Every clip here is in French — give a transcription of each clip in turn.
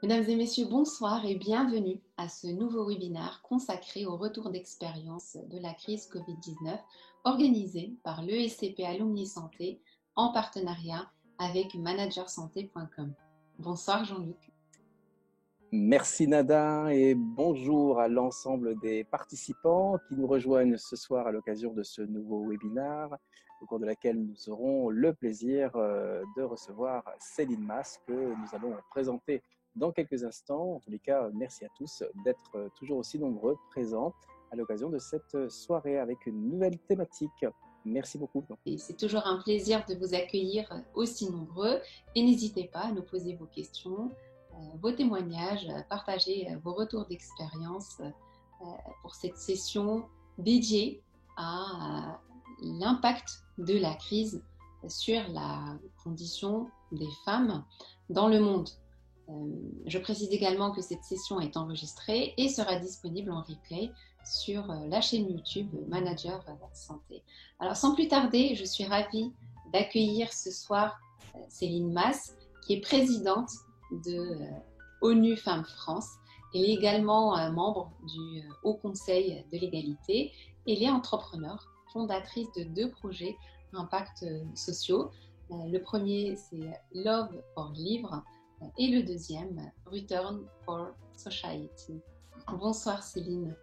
Mesdames et messieurs, bonsoir et bienvenue à ce nouveau webinaire consacré au retour d'expérience de la crise Covid-19 organisé par l'ESCP Alumni Santé en partenariat avec managersanté.com. Bonsoir Jean-Luc. Merci Nada et bonjour à l'ensemble des participants qui nous rejoignent ce soir à l'occasion de ce nouveau webinaire au cours de laquelle nous aurons le plaisir de recevoir Céline Mas que nous allons présenter dans quelques instants. En tous les cas, merci à tous d'être toujours aussi nombreux présents à l'occasion de cette soirée avec une nouvelle thématique. Merci beaucoup. C'est toujours un plaisir de vous accueillir aussi nombreux et n'hésitez pas à nous poser vos questions, vos témoignages, partager vos retours d'expérience pour cette session dédiée à l'impact de la crise sur la condition des femmes dans le monde. Je précise également que cette session est enregistrée et sera disponible en replay sur la chaîne YouTube Manager Santé. Alors sans plus tarder, je suis ravie d'accueillir ce soir Céline Mas, qui est présidente de ONU Femmes France. Elle est également membre du Haut Conseil de l'égalité. Elle est entrepreneur, fondatrice de 2 projets impact sociaux. Le premier, c'est Love for Livre et le deuxième, Return for Society. Bonsoir Céline.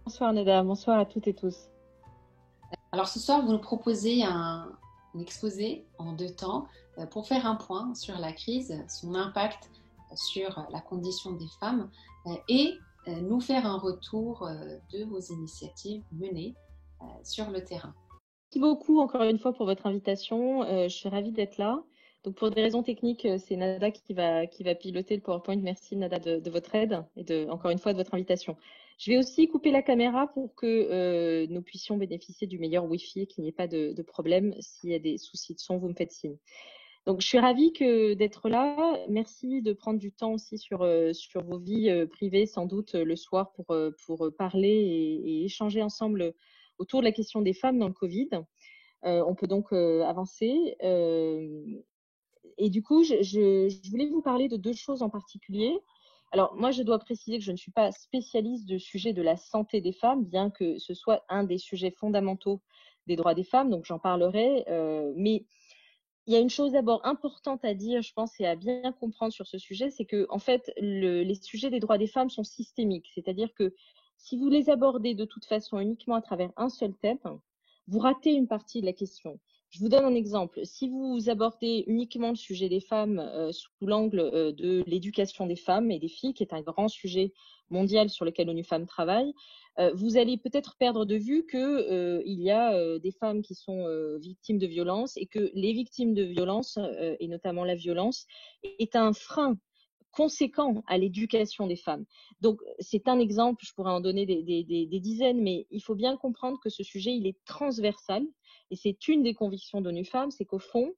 Bonsoir Neda, bonsoir à toutes et tous. Alors ce soir, vous nous proposez un exposé en 2 temps pour faire un point sur la crise, son impact sur la condition des femmes et nous faire un retour de vos initiatives menées sur le terrain. Merci beaucoup encore une fois pour votre invitation. Je suis ravie d'être là. Donc pour des raisons techniques, c'est Nada qui va piloter le PowerPoint. Merci Nada de votre aide et encore une fois de votre invitation. Je vais aussi couper la caméra pour que nous puissions bénéficier du meilleur Wi-Fi et qu'il n'y ait pas de problème. S'il y a des soucis de son, vous me faites signe. Donc, je suis ravie d'être là. Merci de prendre du temps aussi sur vos vies privées, sans doute le soir, pour parler et échanger ensemble autour de la question des femmes dans le Covid. On peut donc avancer. Et du coup, je voulais vous parler de 2 choses en particulier. Alors, moi, je dois préciser que je ne suis pas spécialiste du sujet de la santé des femmes, bien que ce soit un des sujets fondamentaux des droits des femmes, donc j'en parlerai. Mais il y a une chose d'abord importante à dire, je pense, et à bien comprendre sur ce sujet, c'est que en fait, les sujets des droits des femmes sont systémiques. C'est-à-dire que si vous les abordez de toute façon uniquement à travers un seul thème, vous ratez une partie de la question. Je vous donne un exemple. Si vous abordez uniquement le sujet des femmes sous l'angle de l'éducation des femmes et des filles, qui est un grand sujet mondial sur lequel ONU Femmes travaille, vous allez peut-être perdre de vue qu'il y a des femmes qui sont victimes de violences et que les victimes de violences, et notamment la violence, est un frein conséquent à l'éducation des femmes. Donc, c'est un exemple, je pourrais en donner des dizaines, mais il faut bien comprendre que ce sujet, il est transversal et c'est une des convictions d'ONU Femmes, c'est qu'au fond,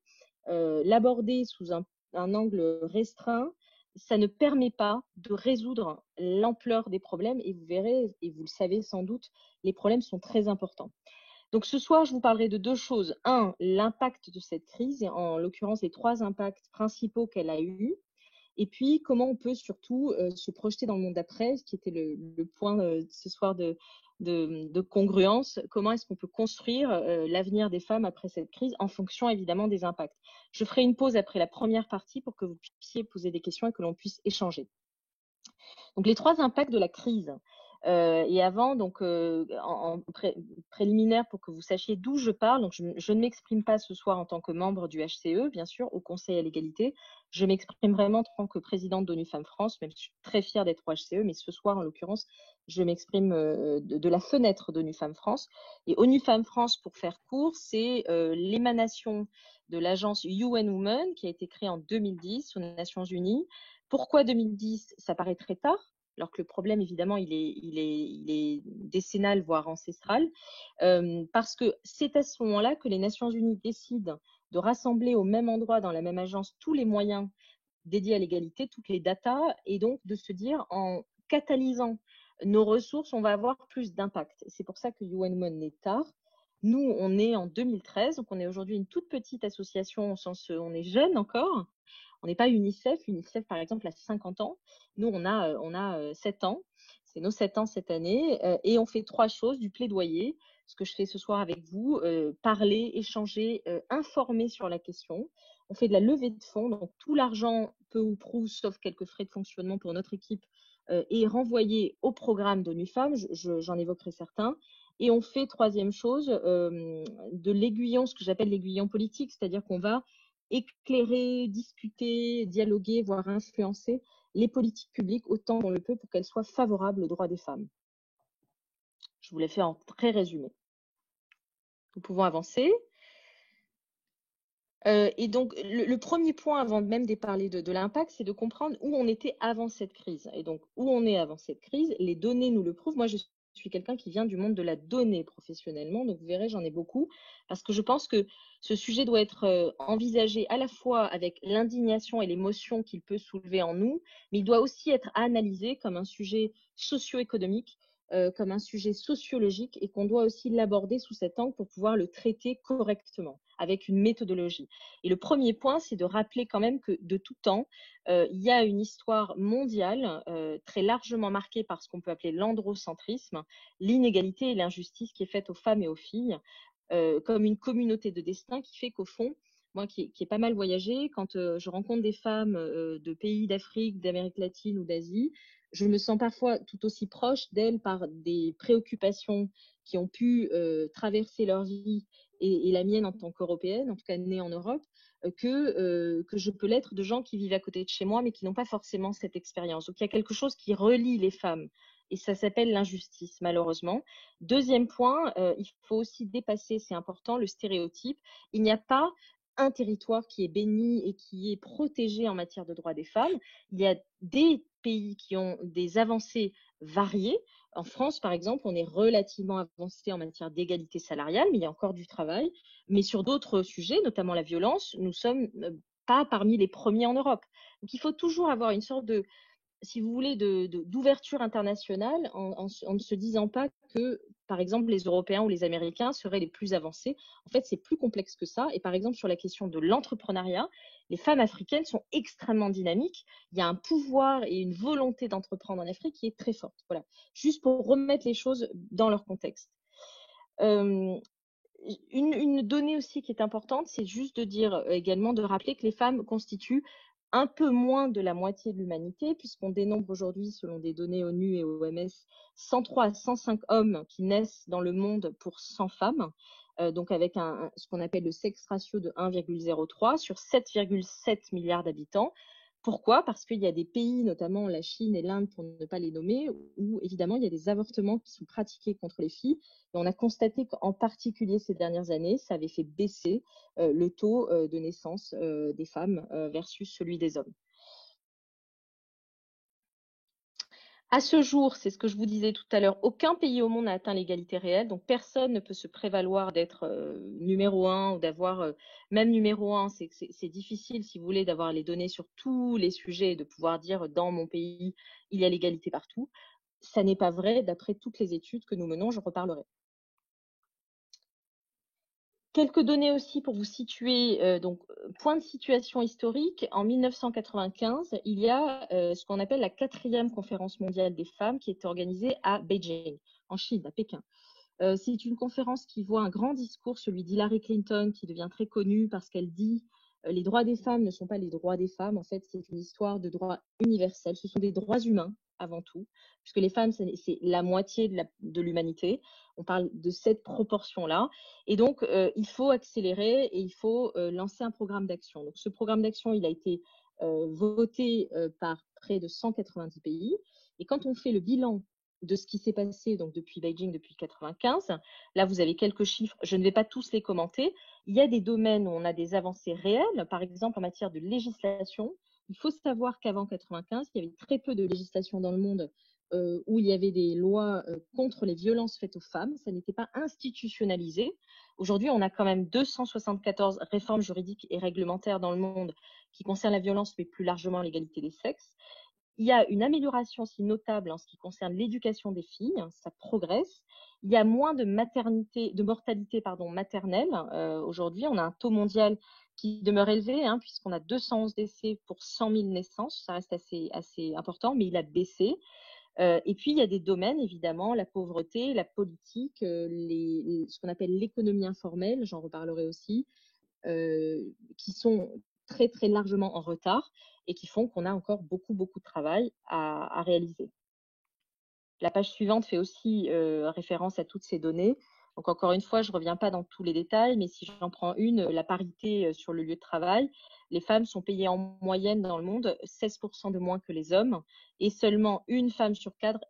l'aborder sous un angle restreint, ça ne permet pas de résoudre l'ampleur des problèmes et vous verrez, et vous le savez sans doute, les problèmes sont très importants. Donc ce soir, je vous parlerai de 2 choses. Un, l'impact de cette crise, et en l'occurrence les 3 impacts principaux qu'elle a eus. Et puis, comment on peut surtout se projeter dans le monde d'après, ce qui était le point ce soir de congruence. Comment est-ce qu'on peut construire l'avenir des femmes après cette crise en fonction évidemment des impacts. Je ferai une pause après la première partie pour que vous puissiez poser des questions et que l'on puisse échanger. Donc, les 3 impacts de la crise. Et avant, donc en préliminaire pour que vous sachiez d'où je parle, donc je ne m'exprime pas ce soir en tant que membre du HCE, bien sûr, au Conseil à l'égalité. Je m'exprime vraiment en tant que présidente d'ONU Femmes France, même si je suis très fière d'être au HCE, mais ce soir, en l'occurrence, je m'exprime de la fenêtre d'ONU Femmes France. Et ONU Femmes France, pour faire court, c'est l'émanation de l'agence UN Women qui a été créée en 2010 aux Nations Unies. Pourquoi 2010 ? Ça paraît très tard, alors que le problème, évidemment, il est décennal, voire ancestral, parce que c'est à ce moment-là que les Nations Unies décident de rassembler au même endroit, dans la même agence, tous les moyens dédiés à l'égalité, toutes les datas, et donc de se dire, en catalysant nos ressources, on va avoir plus d'impact. C'est pour ça que UN Women est tard. Nous, on est en 2013, donc on est aujourd'hui une toute petite association, au sens on est jeune encore. On n'est pas UNICEF. UNICEF, par exemple, a 50 ans. Nous, on a 7 ans. C'est nos 7 ans cette année. Et on fait 3 choses, du plaidoyer, ce que je fais ce soir avec vous, parler, échanger, informer sur la question. On fait de la levée de fonds, donc tout l'argent, peu ou prou, sauf quelques frais de fonctionnement pour notre équipe, est renvoyé au programme d'ONU Femmes. J'en évoquerai certains. Et on fait, troisième chose, de l'aiguillon, ce que j'appelle l'aiguillon politique, c'est-à-dire qu'on va éclairer, discuter, dialoguer, voire influencer les politiques publiques autant qu'on le peut pour qu'elles soient favorables aux droits des femmes. Je vous l'ai fait en très résumé. Nous pouvons avancer. Et donc, le premier point, avant même de parler de l'impact, c'est de comprendre où on était avant cette crise. Et donc, où on est avant cette crise, les données nous le prouvent. Moi, je suis quelqu'un qui vient du monde de la donnée professionnellement, donc vous verrez, j'en ai beaucoup, parce que je pense que ce sujet doit être envisagé à la fois avec l'indignation et l'émotion qu'il peut soulever en nous, mais il doit aussi être analysé comme un sujet socio-économique, comme un sujet sociologique, et qu'on doit aussi l'aborder sous cet angle pour pouvoir le traiter correctement, avec une méthodologie. Et le premier point, c'est de rappeler quand même que de tout temps, il y a une histoire mondiale très largement marquée par ce qu'on peut appeler l'androcentrisme, l'inégalité et l'injustice qui est faite aux femmes et aux filles, comme une communauté de destin qui fait qu'au fond, moi qui ai pas mal voyagé, quand je rencontre des femmes de pays d'Afrique, d'Amérique latine ou d'Asie, je me sens parfois tout aussi proche d'elles par des préoccupations qui ont pu traverser leur vie et la mienne en tant qu'Européenne, en tout cas née en Europe, que je peux l'être de gens qui vivent à côté de chez moi, mais qui n'ont pas forcément cette expérience. Donc il y a quelque chose qui relie les femmes, et ça s'appelle l'injustice, malheureusement. Deuxième point, il faut aussi dépasser, c'est important, le stéréotype. Il n'y a pas un territoire qui est béni et qui est protégé en matière de droits des femmes. Il y a des pays qui ont des avancées variées. En France, par exemple, on est relativement avancé en matière d'égalité salariale, mais il y a encore du travail. Mais sur d'autres sujets, notamment la violence, nous sommes pas parmi les premiers en Europe. Donc il faut toujours avoir une sorte de, si vous voulez, d'ouverture internationale en ne se disant pas que, par exemple, les Européens ou les Américains seraient les plus avancés. En fait, c'est plus complexe que ça. Et par exemple, sur la question de l'entrepreneuriat, les femmes africaines sont extrêmement dynamiques. Il y a un pouvoir et une volonté d'entreprendre en Afrique qui est très forte. Voilà, juste pour remettre les choses dans leur contexte. Une donnée aussi qui est importante, c'est juste de dire également, de rappeler que les femmes constituent un peu moins de la moitié de l'humanité, puisqu'on dénombre aujourd'hui, selon des données ONU et OMS, 103 à 105 hommes qui naissent dans le monde pour 100 femmes, donc avec ce qu'on appelle le sex ratio de 1,03 sur 7,7 milliards d'habitants. Pourquoi? Parce qu'il y a des pays, notamment la Chine et l'Inde, pour ne pas les nommer, où évidemment il y a des avortements qui sont pratiqués contre les filles. Et on a constaté qu'en particulier ces dernières années, ça avait fait baisser le taux de naissance des femmes versus celui des hommes. À ce jour, c'est ce que je vous disais tout à l'heure, aucun pays au monde n'a atteint l'égalité réelle, donc personne ne peut se prévaloir d'être numéro 1 ou d'avoir même numéro 1. C'est difficile, si vous voulez, d'avoir les données sur tous les sujets et de pouvoir dire dans mon pays, il y a l'égalité partout. Ça n'est pas vrai d'après toutes les études que nous menons, j'en reparlerai. Quelques données aussi pour vous situer, donc point de situation historique, en 1995, il y a ce qu'on appelle la 4e conférence mondiale des femmes qui est organisée à Beijing, en Chine, à Pékin. C'est une conférence qui voit un grand discours, celui d'Hillary Clinton, qui devient très connu parce qu'elle dit les droits des femmes ne sont pas les droits des femmes, en fait c'est une histoire de droits universels, ce sont des droits humains avant tout, puisque les femmes c'est la moitié de l'humanité, on parle de cette proportion-là, et donc il faut accélérer et il faut lancer un programme d'action. Donc ce programme d'action, il a été voté par près de 190 pays, et quand on fait le bilan de ce qui s'est passé donc depuis Beijing, depuis 1995. Là, vous avez quelques chiffres. Je ne vais pas tous les commenter. Il y a des domaines où on a des avancées réelles. Par exemple, en matière de législation, il faut savoir qu'avant 1995, il y avait très peu de législation dans le monde où il y avait des lois contre les violences faites aux femmes. Ça n'était pas institutionnalisé. Aujourd'hui, on a quand même 274 réformes juridiques et réglementaires dans le monde qui concernent la violence, mais plus largement l'égalité des sexes. Il y a une amélioration aussi notable en ce qui concerne l'éducation des filles, ça progresse. Il y a moins de mortalité maternelle. Aujourd'hui, on a un taux mondial qui demeure élevé, puisqu'on a 211 décès pour 100 000 naissances. Ça reste assez important, mais il a baissé. Et puis, il y a des domaines, évidemment, la pauvreté, la politique, ce qu'on appelle l'économie informelle, j'en reparlerai aussi, qui sont très, très largement en retard et qui font qu'on a encore beaucoup, beaucoup de travail à réaliser. La page suivante fait aussi référence à toutes ces données. Donc, encore une fois, je ne reviens pas dans tous les détails, mais si j'en prends une, la parité sur le lieu de travail, les femmes sont payées en moyenne dans le monde 16% de moins que les hommes et seulement une femme sur quatre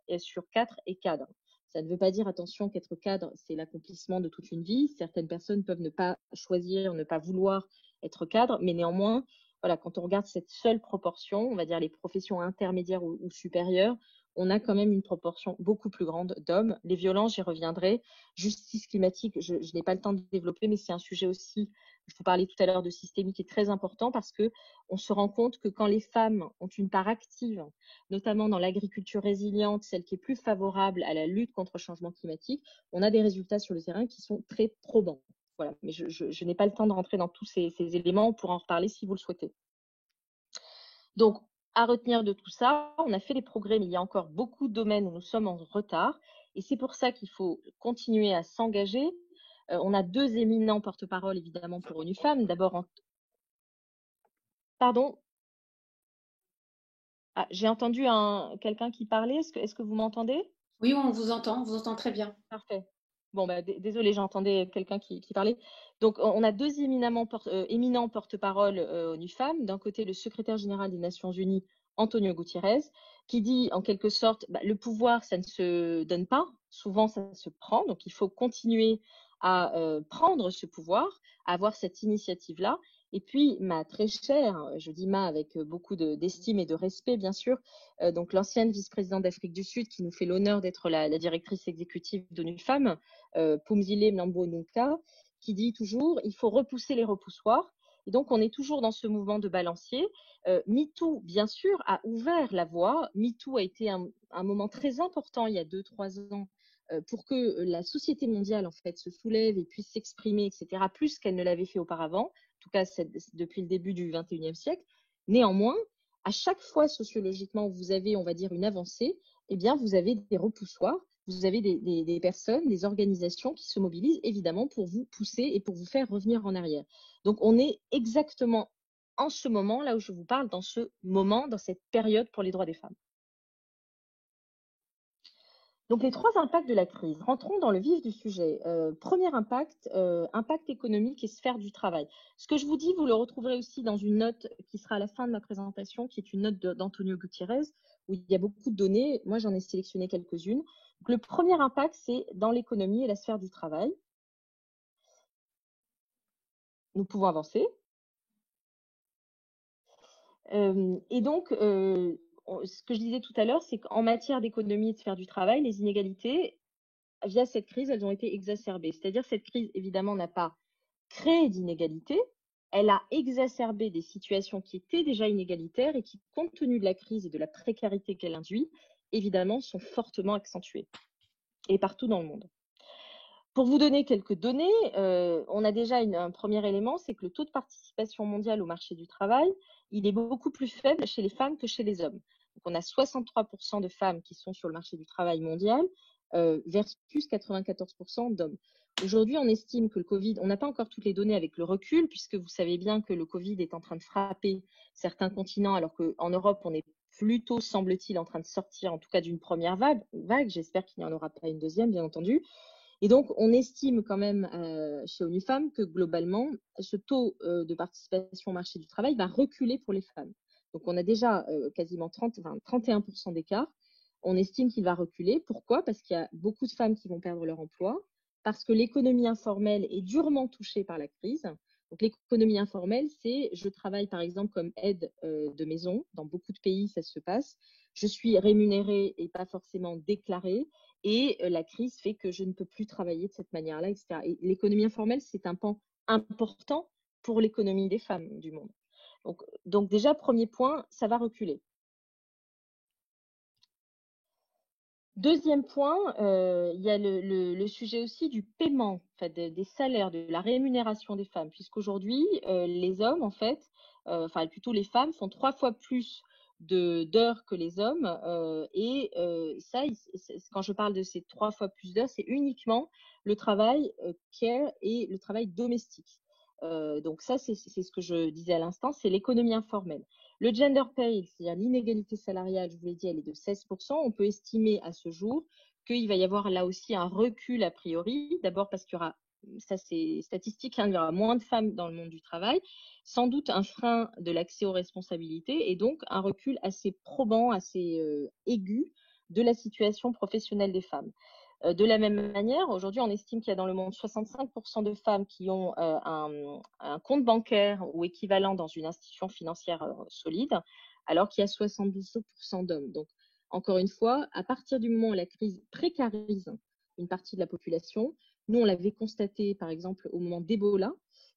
est cadre. Ça ne veut pas dire, attention, qu'être cadre, c'est l'accomplissement de toute une vie. Certaines personnes peuvent ne pas choisir, ne pas vouloir être cadre, mais néanmoins, voilà, quand on regarde cette seule proportion, on va dire les professions intermédiaires ou supérieures, on a quand même une proportion beaucoup plus grande d'hommes. Les violences, j'y reviendrai. Justice climatique, je n'ai pas le temps de développer, mais c'est un sujet aussi, je vous parlais tout à l'heure de systémique, qui est très important parce qu'on se rend compte que quand les femmes ont une part active, notamment dans l'agriculture résiliente, celle qui est plus favorable à la lutte contre le changement climatique, on a des résultats sur le terrain qui sont très probants. Voilà, mais je n'ai pas le temps de rentrer dans tous ces éléments, on pourra en reparler si vous le souhaitez. Donc, à retenir de tout ça, on a fait des progrès, mais il y a encore beaucoup de domaines où nous sommes en retard. Et c'est pour ça qu'il faut continuer à s'engager. On a deux éminents porte-parole, évidemment, pour ONU Femmes. D'abord, Pardon, j'ai entendu quelqu'un qui parlait. Est-ce que vous m'entendez? Oui, on vous entend très bien. Parfait. Bon, désolé, j'entendais quelqu'un qui parlait. Donc, on a deux éminents porte-parole ONU Femmes. D'un côté, le secrétaire général des Nations Unies, Antonio Gutiérrez, qui dit en quelque sorte, le pouvoir, ça ne se donne pas, souvent ça se prend. Donc, il faut continuer à prendre ce pouvoir, à avoir cette initiative-là. Et puis, ma très chère, je dis ma avec beaucoup d'estime et de respect, bien sûr, donc l'ancienne vice-présidente d'Afrique du Sud, qui nous fait l'honneur d'être la directrice exécutive d'ONU Femmes, Phumzile Mlambo-Ngcuka, qui dit toujours il faut repousser les repoussoirs. Et donc, on est toujours dans ce mouvement de balancier. MeToo, bien sûr, a ouvert la voie. MeToo a été un moment très important il y a 2-3 ans pour que la société mondiale en fait se soulève et puisse s'exprimer, etc., plus qu'elle ne l'avait fait auparavant. En tout cas, depuis le début du XXIe siècle. Néanmoins, à chaque fois sociologiquement où vous avez, on va dire, une avancée, eh bien, vous avez des repoussoirs, vous avez des personnes, des organisations qui se mobilisent évidemment pour vous pousser et pour vous faire revenir en arrière. Donc, on est exactement en ce moment, là où je vous parle, dans ce moment, dans cette période pour les droits des femmes. Donc, les trois impacts de la crise. Rentrons dans le vif du sujet. Premier impact, impact économique et sphère du travail. Ce que je vous dis, vous le retrouverez aussi dans une note qui sera à la fin de ma présentation, qui est une note d'Antonio Gutiérrez, où il y a beaucoup de données. Moi, j'en ai sélectionné quelques-unes. Donc, le premier impact, c'est dans l'économie et la sphère du travail. Nous pouvons avancer. Et donc, ce que je disais tout à l'heure, c'est qu'en matière d'économie et de sphère du travail, les inégalités, via cette crise, elles ont été exacerbées. C'est-à-dire cette crise, évidemment, n'a pas créé d'inégalités, elle a exacerbé des situations qui étaient déjà inégalitaires et qui, compte tenu de la crise et de la précarité qu'elle induit, évidemment, sont fortement accentuées, et partout dans le monde. Pour vous donner quelques données, on a déjà un premier élément, c'est que le taux de participation mondiale au marché du travail, il est beaucoup plus faible chez les femmes que chez les hommes. Donc, on a 63% de femmes qui sont sur le marché du travail mondial versus 94% d'hommes. Aujourd'hui, on estime que le Covid, on n'a pas encore toutes les données avec le recul, puisque vous savez bien que le Covid est en train de frapper certains continents, alors qu'en Europe, on est plutôt, semble-t-il, en train de sortir, en tout cas, d'une première vague. J'espère qu'il n'y en aura pas une deuxième, bien entendu. Et donc, on estime quand même chez ONU Femmes que globalement, ce taux de participation au marché du travail va reculer pour les femmes. Donc, on a déjà quasiment 31% d'écart. On estime qu'il va reculer. Pourquoi? Parce qu'il y a beaucoup de femmes qui vont perdre leur emploi, parce que l'économie informelle est durement touchée par la crise. Donc, l'économie informelle, c'est je travaille par exemple comme aide de maison. Dans beaucoup de pays, ça se passe. Je suis rémunérée et pas forcément déclarée. Et la crise fait que je ne peux plus travailler de cette manière-là, etc. Et l'économie informelle, c'est un pan important pour l'économie des femmes du monde. Donc déjà, premier point, ça va reculer. Deuxième point, il y a le sujet aussi du paiement, en fait, des salaires, de la rémunération des femmes, puisqu'aujourd'hui, les hommes, en fait, enfin plutôt les femmes, font 3 fois plus d'heures que les hommes. Et ça, quand je parle de ces 3 fois plus d'heures, c'est uniquement le travail care et le travail domestique. Donc ça, c'est ce que je disais à l'instant, c'est l'économie informelle. Le gender pay, c'est-à-dire l'inégalité salariale, je vous l'ai dit, elle est de 16%. On peut estimer à ce jour qu'il va y avoir là aussi un recul a priori. D'abord parce qu'il y aura, ça c'est statistique, hein, il y aura moins de femmes dans le monde du travail. Sans doute un frein de l'accès aux responsabilités et donc un recul assez probant, assez aigu de la situation professionnelle des femmes. De la même manière, aujourd'hui, on estime qu'il y a dans le monde 65% de femmes qui ont un compte bancaire ou équivalent dans une institution financière solide, alors qu'il y a 72% d'hommes. Donc, encore une fois, à partir du moment où la crise précarise une partie de la population, nous, on l'avait constaté, par exemple, au moment d'Ebola,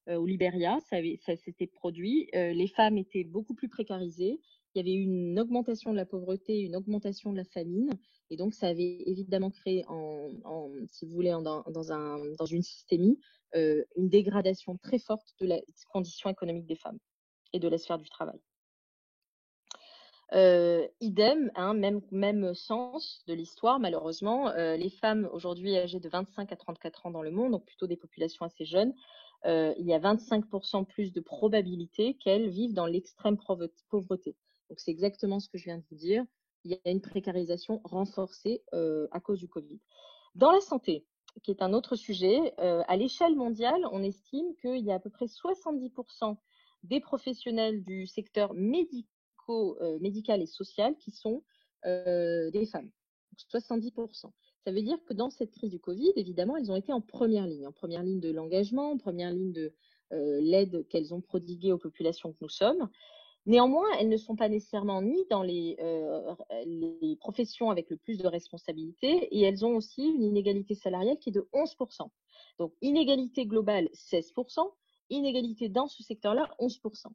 au Libéria, ça s'était produit. Les femmes étaient beaucoup plus précarisées. Il y avait eu une augmentation de la pauvreté, une augmentation de la famine. Et donc, ça avait évidemment créé, si vous voulez, dans une systémie, une dégradation très forte de la condition économique des femmes et de la sphère du travail. Idem, hein, même sens de l'histoire, malheureusement. Les femmes aujourd'hui âgées de 25 à 34 ans dans le monde, donc plutôt des populations assez jeunes, il y a 25% plus de probabilité qu'elles vivent dans l'extrême pauvreté. Donc, c'est exactement ce que je viens de vous dire. Il y a une précarisation renforcée à cause du Covid. Dans la santé, qui est un autre sujet, à l'échelle mondiale, on estime qu'il y a à peu près 70% des professionnels du secteur médical et social qui sont des femmes. 70%. Ça veut dire que dans cette crise du Covid, évidemment, elles ont été en première ligne de l'engagement, en première ligne de l'aide qu'elles ont prodiguée aux populations que nous sommes. Néanmoins, elles ne sont pas nécessairement ni dans les professions avec le plus de responsabilités et elles ont aussi une inégalité salariale qui est de 11%. Donc, inégalité globale, 16%, inégalité dans ce secteur-là, 11%.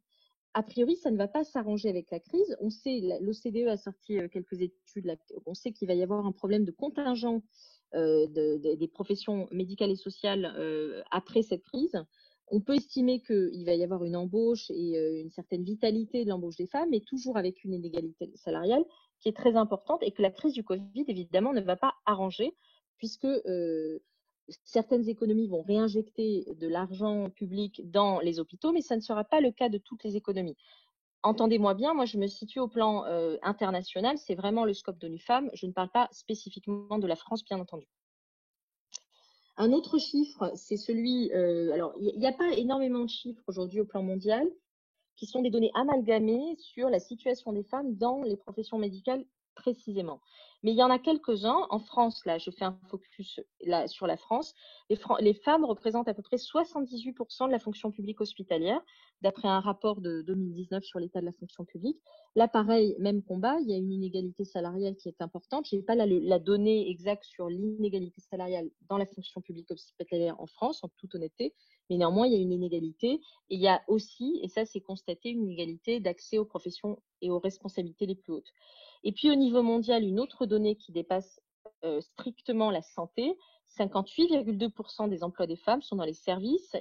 A priori, ça ne va pas s'arranger avec la crise. On sait, l'OCDE a sorti quelques études, on sait qu'il va y avoir un problème de contingent des professions médicales et sociales après cette crise. On peut estimer qu'il va y avoir une embauche et une certaine vitalité de l'embauche des femmes, mais toujours avec une inégalité salariale qui est très importante et que la crise du Covid, évidemment, ne va pas arranger puisque certaines économies vont réinjecter de l'argent public dans les hôpitaux, mais ça ne sera pas le cas de toutes les économies. Entendez-moi bien, moi je me situe au plan international, c'est vraiment le scope d'ONU Femmes, je ne parle pas spécifiquement de la France, bien entendu. Un autre chiffre, c'est celui, alors il n'y a pas énormément de chiffres aujourd'hui au plan mondial, qui sont des données amalgamées sur la situation des femmes dans les professions médicales précisément. Mais il y en a quelques-uns. En France, là, je fais un focus là, sur la France. Les femmes représentent à peu près 78% de la fonction publique hospitalière, d'après un rapport de 2019 sur l'état de la fonction publique. Là, pareil, même combat, il y a une inégalité salariale qui est importante. Je n'ai pas la donnée exacte sur l'inégalité salariale dans la fonction publique hospitalière en France, en toute honnêteté, mais néanmoins, il y a une inégalité. Et il y a aussi, et ça c'est constaté, une inégalité d'accès aux professions et aux responsabilités les plus hautes. Et puis au niveau mondial, une autre donnée qui dépasse strictement la santé, 58,2% des emplois des femmes sont dans les services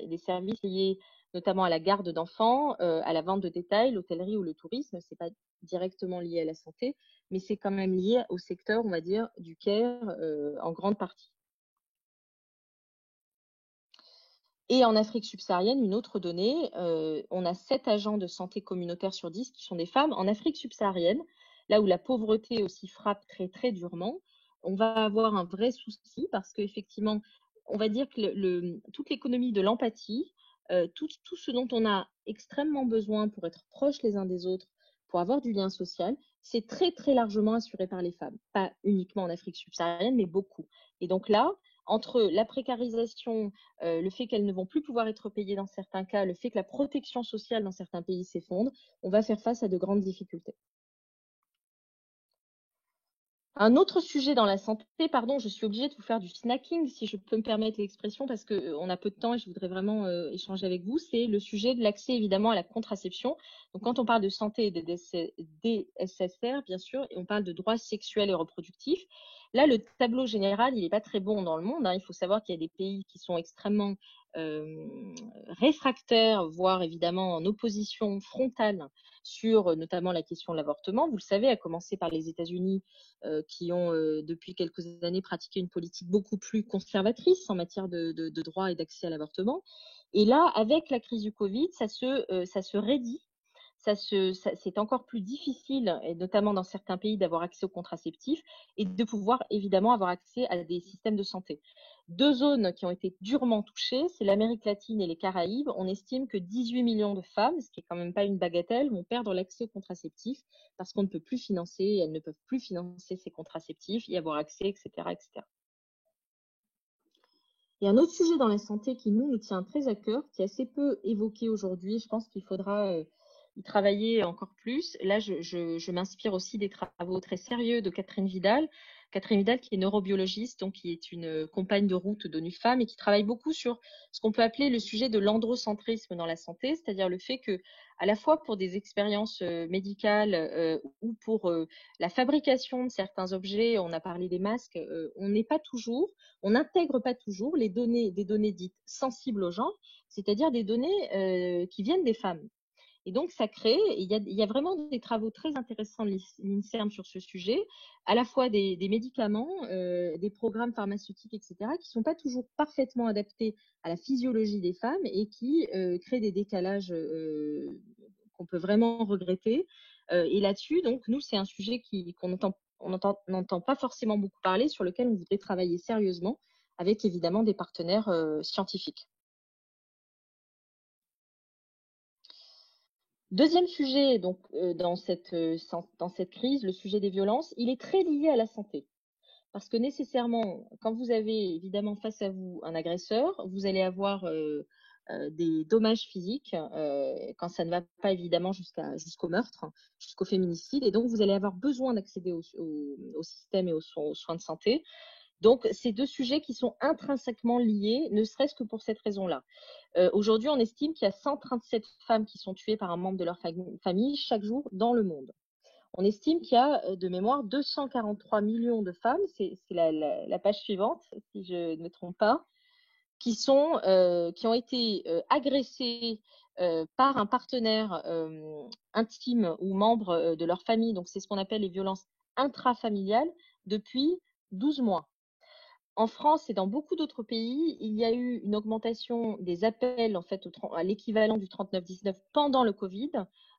liés notamment à la garde d'enfants, à la vente de détail, l'hôtellerie ou le tourisme. Ce n'est pas directement lié à la santé, mais c'est quand même lié au secteur, on va dire, du care en grande partie. Et en Afrique subsaharienne, une autre donnée, on a 7 agents de santé communautaire sur 10 qui sont des femmes. En Afrique subsaharienne, là où la pauvreté aussi frappe très, très durement, on va avoir un vrai souci parce qu'effectivement, on va dire que toute l'économie de l'empathie, tout ce dont on a extrêmement besoin pour être proches les uns des autres, pour avoir du lien social, c'est très, très largement assuré par les femmes. Pas uniquement en Afrique subsaharienne, mais beaucoup. Et donc là, entre la précarisation, le fait qu'elles ne vont plus pouvoir être payées dans certains cas, le fait que la protection sociale dans certains pays s'effondre, on va faire face à de grandes difficultés. Un autre sujet dans la santé, pardon, je suis obligée de vous faire du snacking, si je peux me permettre l'expression, parce qu'on a peu de temps et je voudrais vraiment échanger avec vous, c'est le sujet de l'accès évidemment à la contraception. Donc quand on parle de santé et de DSSR, bien sûr, et on parle de droits sexuels et reproductifs, Là, le tableau général, il n'est pas très bon dans le monde, hein. Il faut savoir qu'il y a des pays qui sont extrêmement réfractaires, voire évidemment en opposition frontale sur notamment la question de l'avortement. Vous le savez, à commencer par les États-Unis qui ont depuis quelques années pratiqué une politique beaucoup plus conservatrice en matière de droit et d'accès à l'avortement. Et là, avec la crise du Covid, ça se raidit. C'est encore plus difficile, et notamment dans certains pays, d'avoir accès aux contraceptifs et de pouvoir évidemment avoir accès à des systèmes de santé. Deux zones qui ont été durement touchées, c'est l'Amérique latine et les Caraïbes. On estime que 18 millions de femmes, ce qui est quand même pas une bagatelle, vont perdre l'accès aux contraceptifs parce qu'on ne peut plus financer, elles ne peuvent plus financer ces contraceptifs, y avoir accès, etc., etc. Il y a un autre sujet dans la santé qui nous tient très à cœur, qui est assez peu évoqué aujourd'hui. Je pense qu'il faudra y travailler encore plus. Là, je m'inspire aussi des travaux très sérieux de Catherine Vidal. Catherine Vidal, qui est neurobiologiste, donc qui est une compagne de route d'ONU Femmes et qui travaille beaucoup sur ce qu'on peut appeler le sujet de l'androcentrisme dans la santé, c'est-à-dire le fait que, à la fois pour des expériences médicales ou pour la fabrication de certains objets, on a parlé des masques, on n'intègre pas toujours des données dites sensibles au genre, c'est-à-dire des données qui viennent des femmes. Et donc, ça crée, il y a vraiment des travaux très intéressants de l'INSERM sur ce sujet, à la fois des médicaments, des programmes pharmaceutiques, etc., qui ne sont pas toujours parfaitement adaptés à la physiologie des femmes et qui créent des décalages qu'on peut vraiment regretter. Et là-dessus, donc, nous, c'est un sujet qu'on n'entend pas forcément beaucoup parler, sur lequel on voudrait travailler sérieusement avec évidemment des partenaires scientifiques. Deuxième sujet, donc, dans cette crise, le sujet des violences, il est très lié à la santé. Parce que nécessairement, quand vous avez évidemment face à vous un agresseur, vous allez avoir des dommages physiques quand ça ne va pas évidemment jusqu'au meurtre, jusqu'au féminicide. Et donc, vous allez avoir besoin d'accéder au système et aux soins de santé. Donc, c'est deux sujets qui sont intrinsèquement liés, ne serait-ce que pour cette raison-là. Aujourd'hui, on estime qu'il y a 137 femmes qui sont tuées par un membre de leur famille chaque jour dans le monde. On estime qu'il y a de mémoire 243 millions de femmes, c'est la page suivante, si je ne me trompe pas, qui ont été agressées par un partenaire intime ou membre de leur famille. Donc, c'est ce qu'on appelle les violences intrafamiliales depuis 12 mois. En France et dans beaucoup d'autres pays, il y a eu une augmentation des appels en fait, à l'équivalent du 3919 pendant le Covid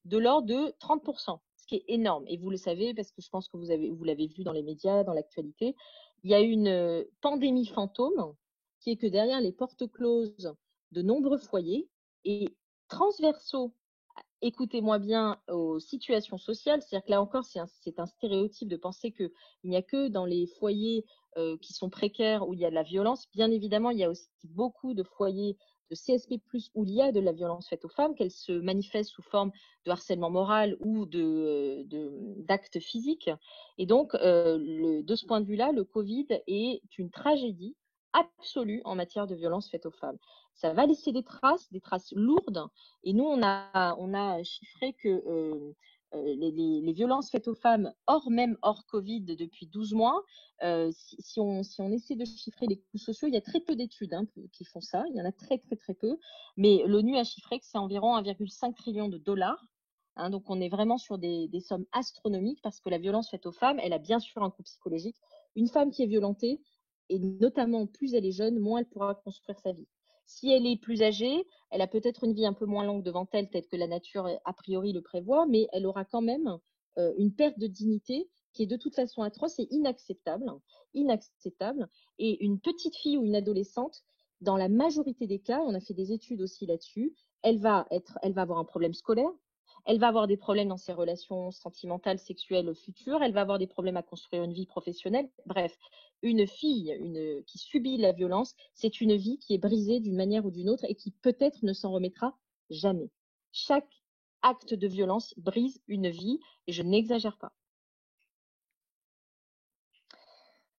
de l'ordre de 30%, ce qui est énorme. Et vous le savez parce que je pense que vous l'avez vu dans les médias, dans l'actualité. Il y a une pandémie fantôme qui est que derrière les portes closes de nombreux foyers et transversaux, écoutez-moi bien, aux situations sociales. C'est-à-dire que là encore, c'est un stéréotype de penser qu'il n'y a que dans les foyers qui sont précaires où il y a de la violence. Bien évidemment, il y a aussi beaucoup de foyers de CSP+, où il y a de la violence faite aux femmes, qu'elle se manifeste sous forme de harcèlement moral ou d'actes physiques. Et donc, de ce point de vue-là, le Covid est une tragédie absolue en matière de violence faite aux femmes. Ça va laisser des traces lourdes. Et nous, on a chiffré que les violences faites aux femmes, hors Covid, depuis 12 mois, si on essaie de chiffrer les coûts sociaux, il y a très peu d'études qui font ça. Il y en a très, très, très peu. Mais l'ONU a chiffré que c'est environ 1,5 trillion de dollars. Donc, on est vraiment sur des sommes astronomiques parce que la violence faite aux femmes, elle a bien sûr un coût psychologique. Une femme qui est violentée, et notamment plus elle est jeune, moins elle pourra construire sa vie. Si elle est plus âgée, elle a peut-être une vie un peu moins longue devant elle, telle que la nature a priori le prévoit, mais elle aura quand même une perte de dignité qui est de toute façon atroce et inacceptable. Et une petite fille ou une adolescente, dans la majorité des cas, on a fait des études aussi là-dessus, elle va avoir un problème scolaire, elle va avoir des problèmes dans ses relations sentimentales, sexuelles futures, elle va avoir des problèmes à construire une vie professionnelle. Bref, une fille qui subit la violence, c'est une vie qui est brisée d'une manière ou d'une autre et qui peut-être ne s'en remettra jamais. Chaque acte de violence brise une vie et je n'exagère pas.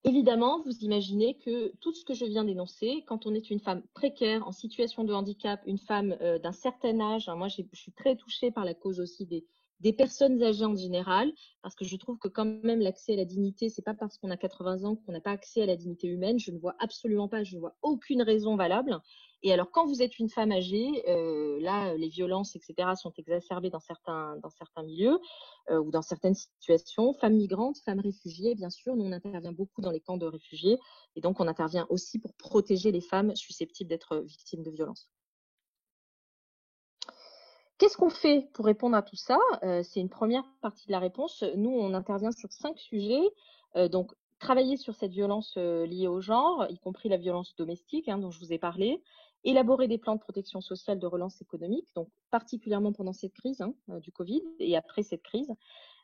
Évidemment, vous imaginez que tout ce que je viens d'énoncer, quand on est une femme précaire, en situation de handicap, une femme d'un certain âge, moi je suis très touchée par la cause aussi des des personnes âgées en général, parce que je trouve que quand même l'accès à la dignité, c'est pas parce qu'on a 80 ans qu'on n'a pas accès à la dignité humaine. Je ne vois absolument pas, je ne vois aucune raison valable. Et alors, quand vous êtes une femme âgée, là, les violences, etc., sont exacerbées dans certains milieux ou dans certaines situations. Femmes migrantes, femmes réfugiées, bien sûr, nous, on intervient beaucoup dans les camps de réfugiés. Et donc, on intervient aussi pour protéger les femmes susceptibles d'être victimes de violences. Qu'est-ce qu'on fait pour répondre à tout ça? C'est une première partie de la réponse. Nous, on intervient sur 5 sujets. Donc, travailler sur cette violence liée au genre, y compris la violence domestique dont je vous ai parlé. Élaborer des plans de protection sociale de relance économique, donc particulièrement pendant cette crise du Covid et après cette crise.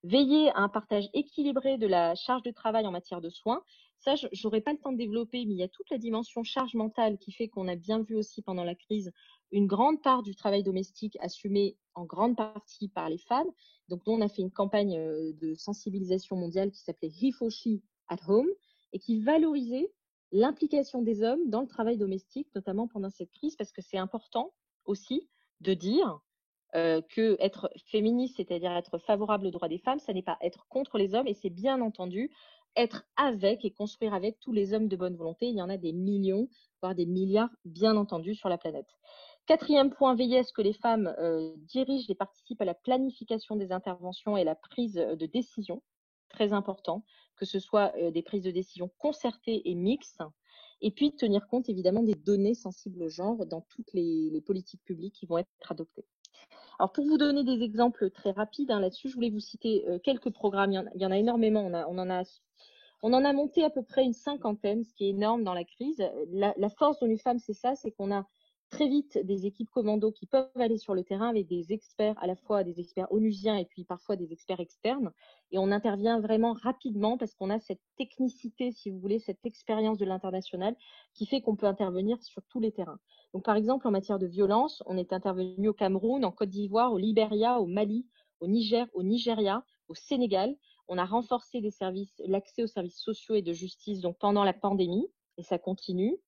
Veiller à un partage équilibré de la charge de travail en matière de soins. Ça, je n'aurai pas le temps de développer, mais il y a toute la dimension charge mentale qui fait qu'on a bien vu aussi pendant la crise une grande part du travail domestique assumé en grande partie par les femmes. Donc, nous, on a fait une campagne de sensibilisation mondiale qui s'appelait Hifoshi at Home et qui valorisait l'implication des hommes dans le travail domestique, notamment pendant cette crise, parce que c'est important aussi de dire que être féministe, c'est-à-dire être favorable aux droits des femmes, ça n'est pas être contre les hommes, et c'est bien entendu être avec et construire avec tous les hommes de bonne volonté. Il y en a des millions, voire des milliards, bien entendu, sur la planète. 4e point, veiller à ce que les femmes dirigent et participent à la planification des interventions et la prise de décision. Très important, que ce soit des prises de décision concertées et mixtes. Et puis, tenir compte évidemment des données sensibles au genre dans toutes les politiques publiques qui vont être adoptées. Alors, pour vous donner des exemples très rapides là-dessus, je voulais vous citer quelques programmes. Il y en a énormément. On en a monté à peu près une 50aine, ce qui est énorme dans la crise. La force de l'ONU Femmes, c'est ça, c'est qu'on a très vite des équipes commando qui peuvent aller sur le terrain avec des experts, à la fois des experts onusiens et puis parfois des experts externes. Et on intervient vraiment rapidement parce qu'on a cette technicité, si vous voulez, cette expérience de l'international qui fait qu'on peut intervenir sur tous les terrains. Donc, par exemple, en matière de violence, on est intervenu au Cameroun, en Côte d'Ivoire, au Libéria, au Mali, au Niger, au Nigeria, au Sénégal. On a renforcé l'accès aux services sociaux et de justice donc pendant la pandémie, et ça continue.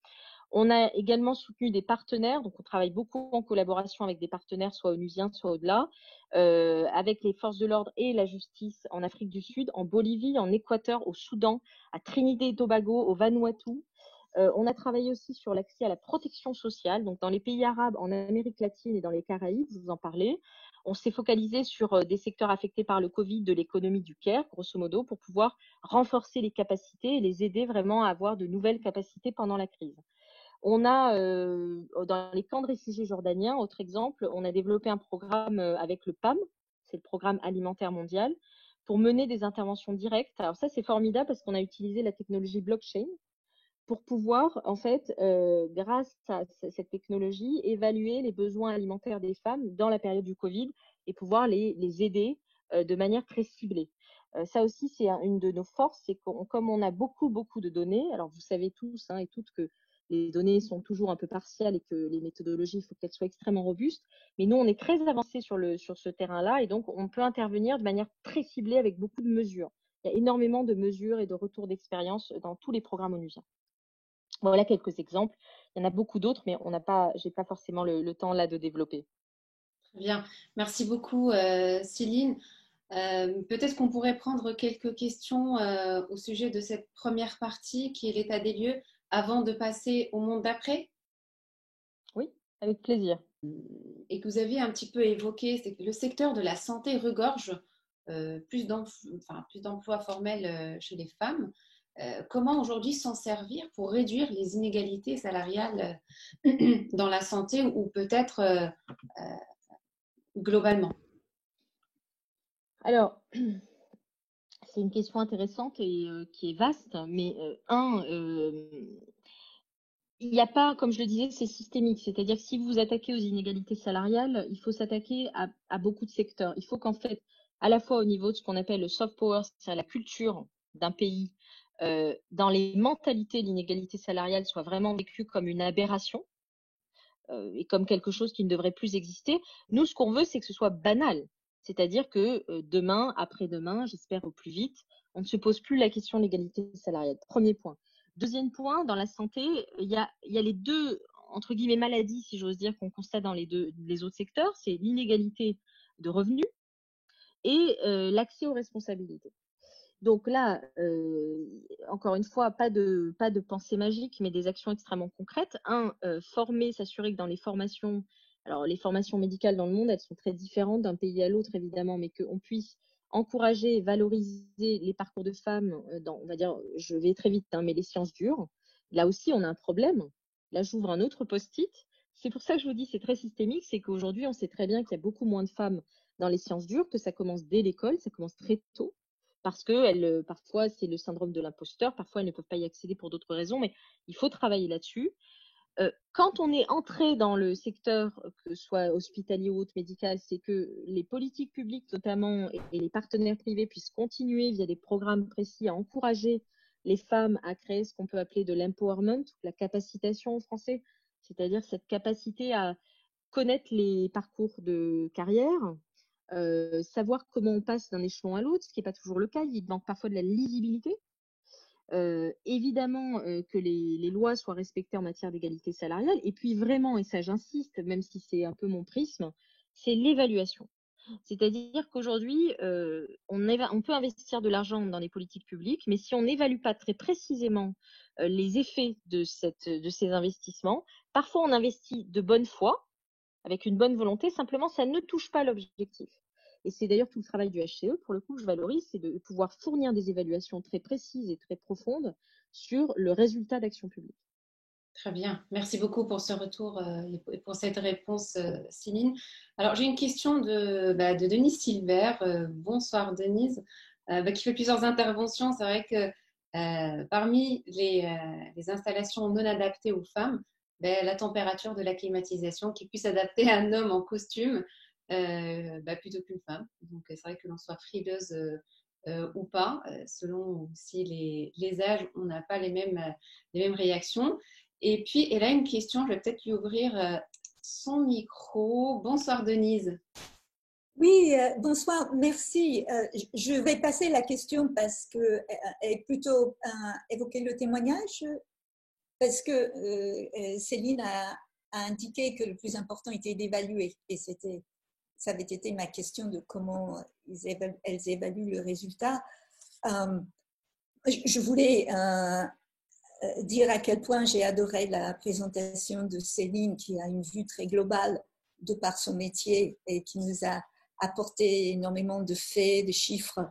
On a également soutenu des partenaires, donc on travaille beaucoup en collaboration avec des partenaires, soit onusiens, soit au-delà, avec les forces de l'ordre et la justice en Afrique du Sud, en Bolivie, en Équateur, au Soudan, à Trinité et Tobago, au Vanuatu. On a travaillé aussi sur l'accès à la protection sociale, donc dans les pays arabes, en Amérique latine et dans les Caraïbes, vous en parlez. On s'est focalisé sur des secteurs affectés par le Covid de l'économie du care, grosso modo, pour pouvoir renforcer les capacités et les aider vraiment à avoir de nouvelles capacités pendant la crise. On a, dans les camps de réfugiés jordaniens, autre exemple, on a développé un programme avec le PAM, c'est le Programme alimentaire mondial, pour mener des interventions directes. Alors ça, c'est formidable parce qu'on a utilisé la technologie blockchain pour pouvoir, en fait, grâce à cette technologie, évaluer les besoins alimentaires des femmes dans la période du Covid et pouvoir les aider de manière très ciblée. Ça aussi, c'est une de nos forces, c'est comme on a beaucoup, beaucoup de données, alors vous savez tous et toutes que les données sont toujours un peu partielles et que les méthodologies, il faut qu'elles soient extrêmement robustes. Mais nous, on est très avancé sur ce terrain-là et donc on peut intervenir de manière très ciblée avec beaucoup de mesures. Il y a énormément de mesures et de retours d'expérience dans tous les programmes onusiens. Voilà quelques exemples. Il y en a beaucoup d'autres, mais je n'ai pas forcément le temps là de développer. Très bien. Merci beaucoup, Céline. Peut-être qu'on pourrait prendre quelques questions au sujet de cette première partie qui est l'état des lieux avant de passer au monde d'après. Oui, avec plaisir. Et que vous avez un petit peu évoqué, c'est que le secteur de la santé regorge plus d'emplois formels chez les femmes. Comment aujourd'hui s'en servir pour réduire les inégalités salariales dans la santé ou peut-être globalement? Alors, c'est une question intéressante et qui est vaste, mais il n'y a pas, comme je le disais, c'est systémique. C'est-à-dire que si vous vous attaquez aux inégalités salariales, il faut s'attaquer à beaucoup de secteurs. Il faut qu'en fait, à la fois au niveau de ce qu'on appelle le soft power, c'est-à-dire la culture d'un pays, dans les mentalités, l'inégalité salariale soit vraiment vécue comme une aberration et comme quelque chose qui ne devrait plus exister. Nous, ce qu'on veut, c'est que ce soit banal. C'est-à-dire que demain, après-demain, j'espère au plus vite, on ne se pose plus la question de l'égalité salariale. Premier point. Deuxième point, dans la santé, il y a les deux, entre guillemets, maladies, si j'ose dire, qu'on constate dans les autres secteurs. C'est l'inégalité de revenus et l'accès aux responsabilités. Donc là, encore une fois, pas de pensée magique, mais des actions extrêmement concrètes. Former, s'assurer que dans les formations, alors les formations médicales dans le monde, elles sont très différentes d'un pays à l'autre, évidemment, mais qu'on puisse encourager et valoriser les parcours de femmes dans, on va dire, je vais très vite, hein, mais les sciences dures. Là aussi, on a un problème. Là, j'ouvre un autre post-it. C'est pour ça que je vous dis, c'est très systémique, c'est qu'aujourd'hui, on sait très bien qu'il y a beaucoup moins de femmes dans les sciences dures, que ça commence dès l'école, ça commence très tôt parce que parfois c'est le syndrome de l'imposteur, parfois elles ne peuvent pas y accéder pour d'autres raisons, mais il faut travailler là-dessus. Quand on est entré dans le secteur, que ce soit hospitalier ou autre médical, c'est que les politiques publiques notamment et les partenaires privés puissent continuer via des programmes précis à encourager les femmes à créer ce qu'on peut appeler de l'empowerment, la capacitation en français, c'est-à-dire cette capacité à connaître les parcours de carrière, savoir comment on passe d'un échelon à l'autre, ce qui n'est pas toujours le cas. Il manque parfois de la lisibilité. Évidemment que les lois soient respectées en matière d'égalité salariale. Et puis vraiment, et ça j'insiste, même si c'est un peu mon prisme, c'est l'évaluation. C'est-à-dire qu'aujourd'hui, on peut investir de l'argent dans les politiques publiques, mais si on n'évalue pas très précisément les effets de ces investissements, parfois on investit de bonne foi, avec une bonne volonté, simplement ça ne touche pas l'objectif. Et c'est d'ailleurs tout le travail du HCE, pour le coup, que je valorise, c'est de pouvoir fournir des évaluations très précises et très profondes sur le résultat d'action publique. Très bien. Merci beaucoup pour ce retour et pour cette réponse, Céline. Alors, j'ai une question de Denise Silver. Bonsoir, Denise, qui fait plusieurs interventions. C'est vrai que parmi les installations non adaptées aux femmes, la température de la climatisation qui puisse adapter un homme en costume plutôt qu'une femme. Donc, c'est vrai que l'on soit frileuse ou pas, selon aussi les âges, on n'a pas les mêmes réactions. Et puis, elle a une question, je vais peut-être lui ouvrir son micro. Bonsoir Denise. Oui, bonsoir, merci. Je vais passer la question parce que est plutôt évoquer le témoignage, parce que Céline a indiqué que le plus important était d'évaluer, et ça avait été ma question de comment elles évaluent le résultat. Je voulais dire à quel point j'ai adoré la présentation de Céline, qui a une vue très globale de par son métier et qui nous a apporté énormément de faits, de chiffres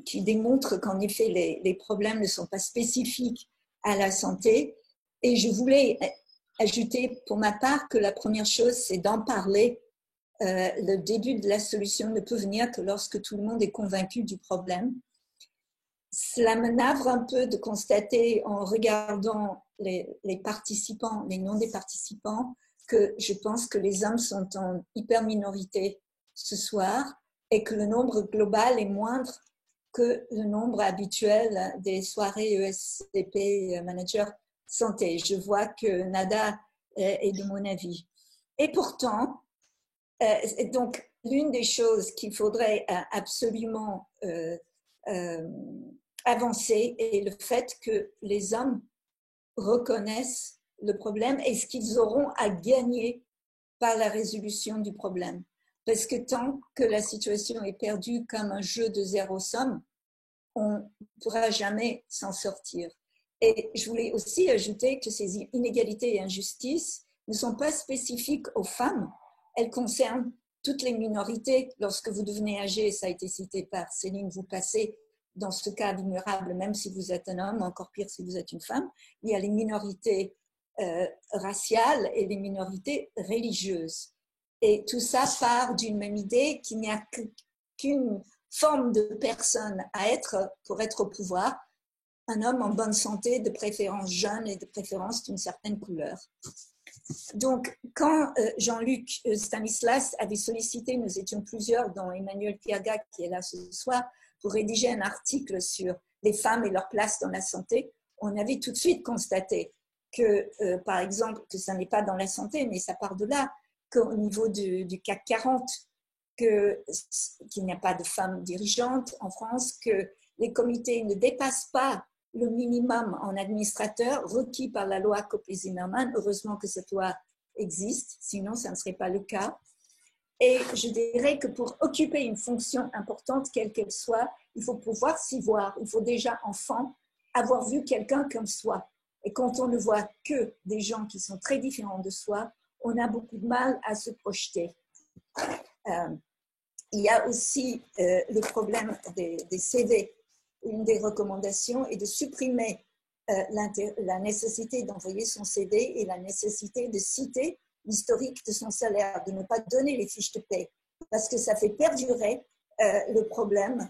qui démontrent qu'en effet les problèmes ne sont pas spécifiques à la santé. Et je voulais ajouter pour ma part que la première chose, c'est d'en parler. Le début de la solution ne peut venir que lorsque tout le monde est convaincu du problème. Cela me navre un peu de constater en regardant les participants, les noms des participants, que je pense que les hommes sont en hyper minorité ce soir et que le nombre global est moindre que le nombre habituel des soirées ESCP Manager Santé. Je vois que Nada est de mon avis. Et pourtant, donc, l'une des choses qu'il faudrait absolument avancer est le fait que les hommes reconnaissent le problème et ce qu'ils auront à gagner par la résolution du problème. Parce que tant que la situation est perdue comme un jeu de zéro somme, on ne pourra jamais s'en sortir. Et je voulais aussi ajouter que ces inégalités et injustices ne sont pas spécifiques aux femmes, elles concernent toutes les minorités. Lorsque vous devenez âgé, ça a été cité par Céline, vous passez dans ce cas vulnérable, même si vous êtes un homme, encore pire si vous êtes une femme. Il y a les minorités raciales et les minorités religieuses. Et tout ça part d'une même idée qu'il n'y a qu'une forme de personne à être pour être au pouvoir, un homme en bonne santé, de préférence jeune et de préférence d'une certaine couleur. Donc, quand Jean-Luc Stanislas avait sollicité, nous étions plusieurs, dont Emmanuel Piaga qui est là ce soir, pour rédiger un article sur les femmes et leur place dans la santé, on avait tout de suite constaté que, par exemple, que ça n'est pas dans la santé, mais ça part de là, qu'au niveau du CAC 40, qu'il n'y a pas de femmes dirigeantes en France, que les comités ne dépassent pas le minimum en administrateur requis par la loi Copley-Zimmermann. Heureusement que cette loi existe, sinon ça ne serait pas le cas. Et je dirais que pour occuper une fonction importante, quelle qu'elle soit, il faut pouvoir s'y voir. Il faut déjà, enfant, avoir vu quelqu'un comme soi. Et quand on ne voit que des gens qui sont très différents de soi, on a beaucoup de mal à se projeter. Il y a aussi le problème des CV. Une des recommandations est de supprimer la nécessité d'envoyer son CV et la nécessité de citer l'historique de son salaire, de ne pas donner les fiches de paie, parce que ça fait perdurer le problème.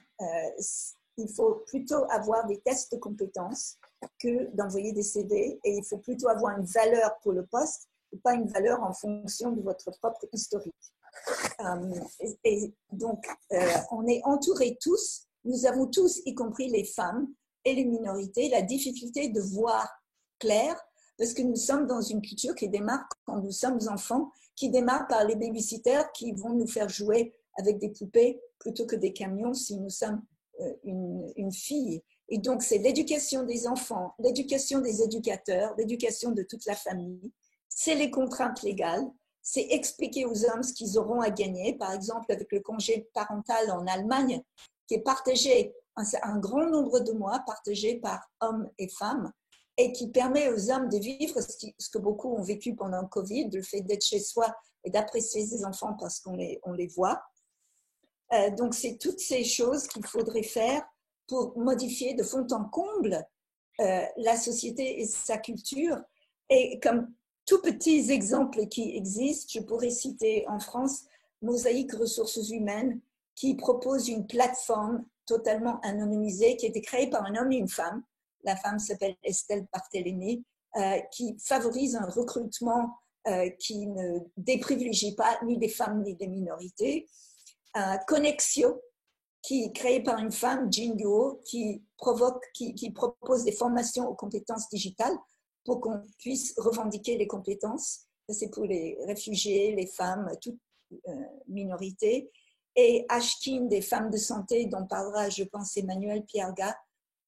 Il faut plutôt avoir des tests de compétences que d'envoyer des CV, et il faut plutôt avoir une valeur pour le poste et pas une valeur en fonction de votre propre historique. Et donc, on est entourés tous, nous avons tous, y compris les femmes et les minorités, la difficulté de voir clair, parce que nous sommes dans une culture qui démarre quand nous sommes enfants, qui démarre par les babysitters qui vont nous faire jouer avec des poupées plutôt que des camions si nous sommes une fille. Et donc, c'est l'éducation des enfants, l'éducation des éducateurs, l'éducation de toute la famille, c'est les contraintes légales, c'est expliquer aux hommes ce qu'ils auront à gagner, par exemple avec le congé parental en Allemagne, qui est partagé, un grand nombre de mois partagé par hommes et femmes, et qui permet aux hommes de vivre ce que beaucoup ont vécu pendant le Covid, le fait d'être chez soi et d'apprécier ses enfants parce qu'on les voit. Donc, c'est toutes ces choses qu'il faudrait faire pour modifier de fond en comble la société et sa culture. Et comme tout petits exemples qui existent, je pourrais citer en France Mosaïque Ressources Humaines, qui propose une plateforme totalement anonymisée qui a été créée par un homme et une femme. La femme s'appelle Estelle Barthélémy, qui favorise un recrutement qui ne déprivilégie pas ni des femmes ni des minorités. Connexio, qui est créé par une femme, Jean Guo, qui propose des formations aux compétences digitales pour qu'on puisse revendiquer les compétences. C'est pour les réfugiés, les femmes, toutes minorités. Et Ashkin, des femmes de santé, dont parlera, je pense, Emmanuel Pierga,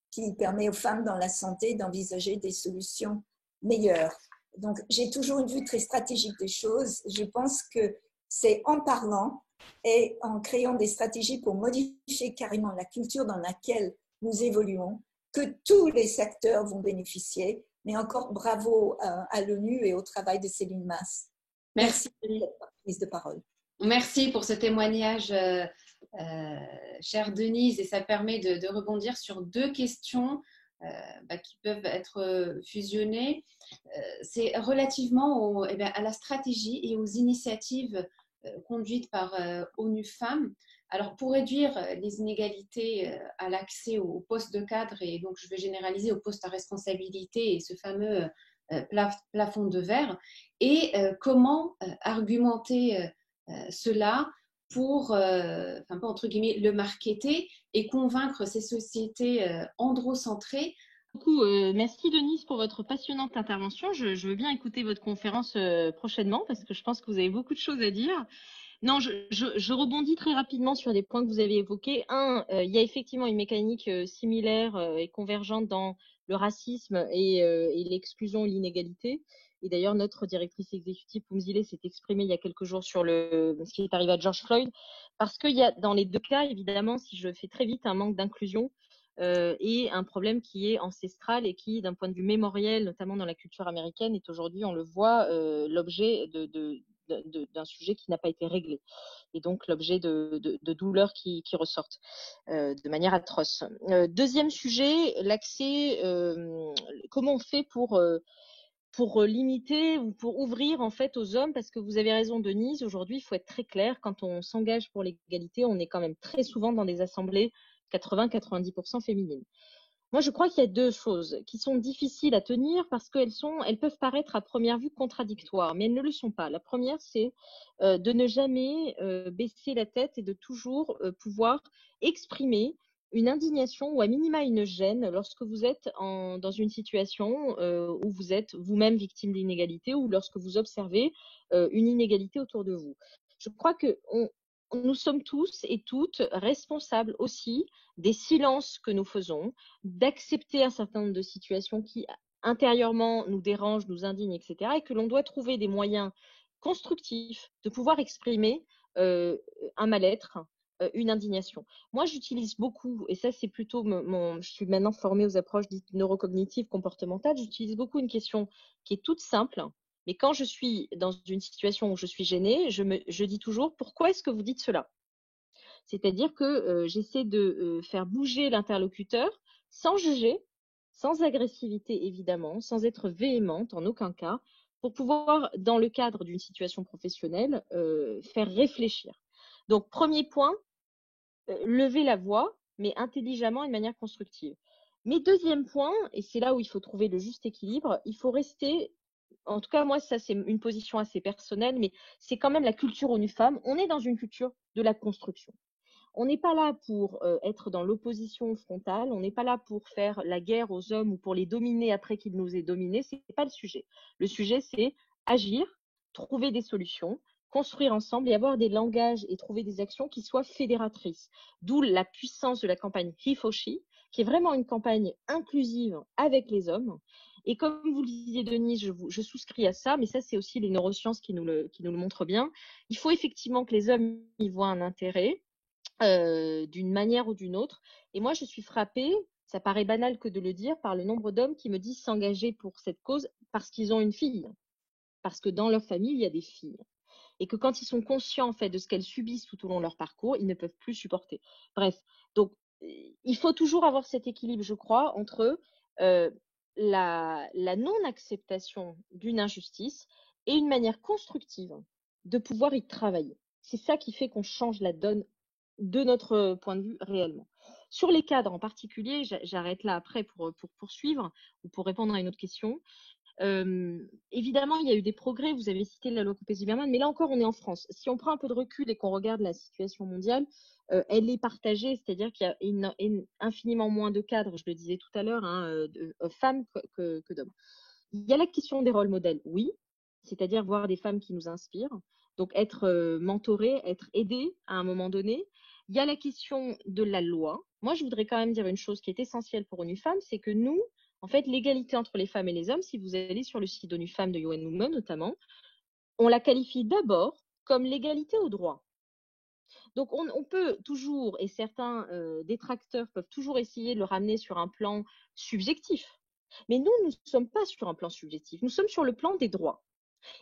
qui permet aux femmes dans la santé d'envisager des solutions meilleures. Donc, j'ai toujours une vue très stratégique des choses. Je pense que c'est en parlant et en créant des stratégies pour modifier carrément la culture dans laquelle nous évoluons que tous les secteurs vont bénéficier. Mais encore bravo à l'ONU et au travail de Céline Masse. Merci pour cette prise de parole. Merci pour ce témoignage, chère Denise, et ça permet de rebondir sur deux questions qui peuvent être fusionnées. C'est relativement à la stratégie et aux initiatives conduites par ONU Femmes. Alors, pour réduire les inégalités à l'accès aux postes de cadre, et donc je vais généraliser aux postes à responsabilité et ce fameux plafond de verre, et comment argumenter cela pour, entre guillemets, le marketer et convaincre ces sociétés androcentrées. Merci Denise pour votre passionnante intervention. Je veux bien écouter votre conférence prochainement parce que je pense que vous avez beaucoup de choses à dire. Non, je rebondis très rapidement sur les points que vous avez évoqués. Il y a effectivement une mécanique similaire et convergente dans le racisme et l'exclusion et l'inégalité. Et d'ailleurs, notre directrice exécutive, Poumzile, s'est exprimée il y a quelques jours sur ce qui est arrivé à George Floyd. Parce qu'il y a, dans les deux cas, évidemment, si je fais très vite, un manque d'inclusion et un problème qui est ancestral et qui, d'un point de vue mémoriel, notamment dans la culture américaine, est aujourd'hui, on le voit, l'objet d'un sujet qui n'a pas été réglé et donc l'objet de douleurs qui ressortent de manière atroce. Deuxième sujet, l'accès, comment on fait pour limiter ou pour ouvrir en fait aux hommes, parce que vous avez raison Denise, aujourd'hui il faut être très clair, quand on s'engage pour l'égalité, on est quand même très souvent dans des assemblées 80-90% féminines. Moi, je crois qu'il y a deux choses qui sont difficiles à tenir parce qu'elles peuvent paraître à première vue contradictoires, mais elles ne le sont pas. La première, c'est de ne jamais baisser la tête et de toujours pouvoir exprimer une indignation ou à minima une gêne lorsque vous êtes dans une situation où vous êtes vous-même victime d'inégalité ou lorsque vous observez une inégalité autour de vous. Je crois que nous sommes tous et toutes responsables aussi des silences que nous faisons, d'accepter un certain nombre de situations qui intérieurement nous dérangent, nous indignent, etc. et que l'on doit trouver des moyens constructifs de pouvoir exprimer un mal-être, une indignation. Moi, j'utilise beaucoup, et ça c'est plutôt je suis maintenant formée aux approches dites neurocognitives comportementales, j'utilise beaucoup une question qui est toute simple, mais quand je suis dans une situation où je suis gênée, je dis toujours pourquoi est-ce que vous dites cela? C'est-à-dire que j'essaie de faire bouger l'interlocuteur sans juger, sans agressivité évidemment, sans être véhémente en aucun cas, pour pouvoir, dans le cadre d'une situation professionnelle, faire réfléchir. Donc, premier point, lever la voix, mais intelligemment et de manière constructive. Mais deuxième point, et c'est là où il faut trouver le juste équilibre, il faut rester, en tout cas moi ça c'est une position assez personnelle, mais c'est quand même la culture ONU-Femmes. On est dans une culture de la construction. On n'est pas là pour être dans l'opposition frontale, on n'est pas là pour faire la guerre aux hommes ou pour les dominer après qu'ils nous aient dominés, ce n'est pas le sujet. Le sujet, c'est agir, trouver des solutions, construire ensemble et avoir des langages et trouver des actions qui soient fédératrices. D'où la puissance de la campagne He for She, qui est vraiment une campagne inclusive avec les hommes. Et comme vous le disiez, Denise, je souscris à ça, mais ça, c'est aussi les neurosciences qui nous le montrent bien. Il faut effectivement que les hommes y voient un intérêt, d'une manière ou d'une autre. Et moi, je suis frappée, ça paraît banal que de le dire, par le nombre d'hommes qui me disent s'engager pour cette cause parce qu'ils ont une fille, parce que dans leur famille, il y a des filles. Et que quand ils sont conscients en fait de ce qu'elles subissent tout au long de leur parcours, ils ne peuvent plus supporter. Bref, donc il faut toujours avoir cet équilibre, je crois, entre la non-acceptation d'une injustice et une manière constructive de pouvoir y travailler. C'est ça qui fait qu'on change la donne de notre point de vue réellement. Sur les cadres en particulier, j'arrête là après pour poursuivre ou pour répondre à une autre question. Évidemment, il y a eu des progrès. Vous avez cité la loi Copé-Zimmermann, mais là encore, on est en France. Si on prend un peu de recul et qu'on regarde la situation mondiale, elle est partagée, c'est-à-dire qu'il y a infiniment moins de cadres, je le disais tout à l'heure, hein, de femmes que d'hommes. Il y a la question des rôles modèles, oui, c'est-à-dire voir des femmes qui nous inspirent, donc être mentorées, être aidées à un moment donné. Il y a la question de la loi. Moi, je voudrais quand même dire une chose qui est essentielle pour ONU Femmes, c'est que nous, en fait, l'égalité entre les femmes et les hommes, si vous allez sur le site d'ONU Femmes de UN Women notamment, on la qualifie d'abord comme l'égalité aux droits. Donc, on peut toujours, et certains détracteurs peuvent toujours essayer de le ramener sur un plan subjectif. Mais nous ne sommes pas sur un plan subjectif, nous sommes sur le plan des droits.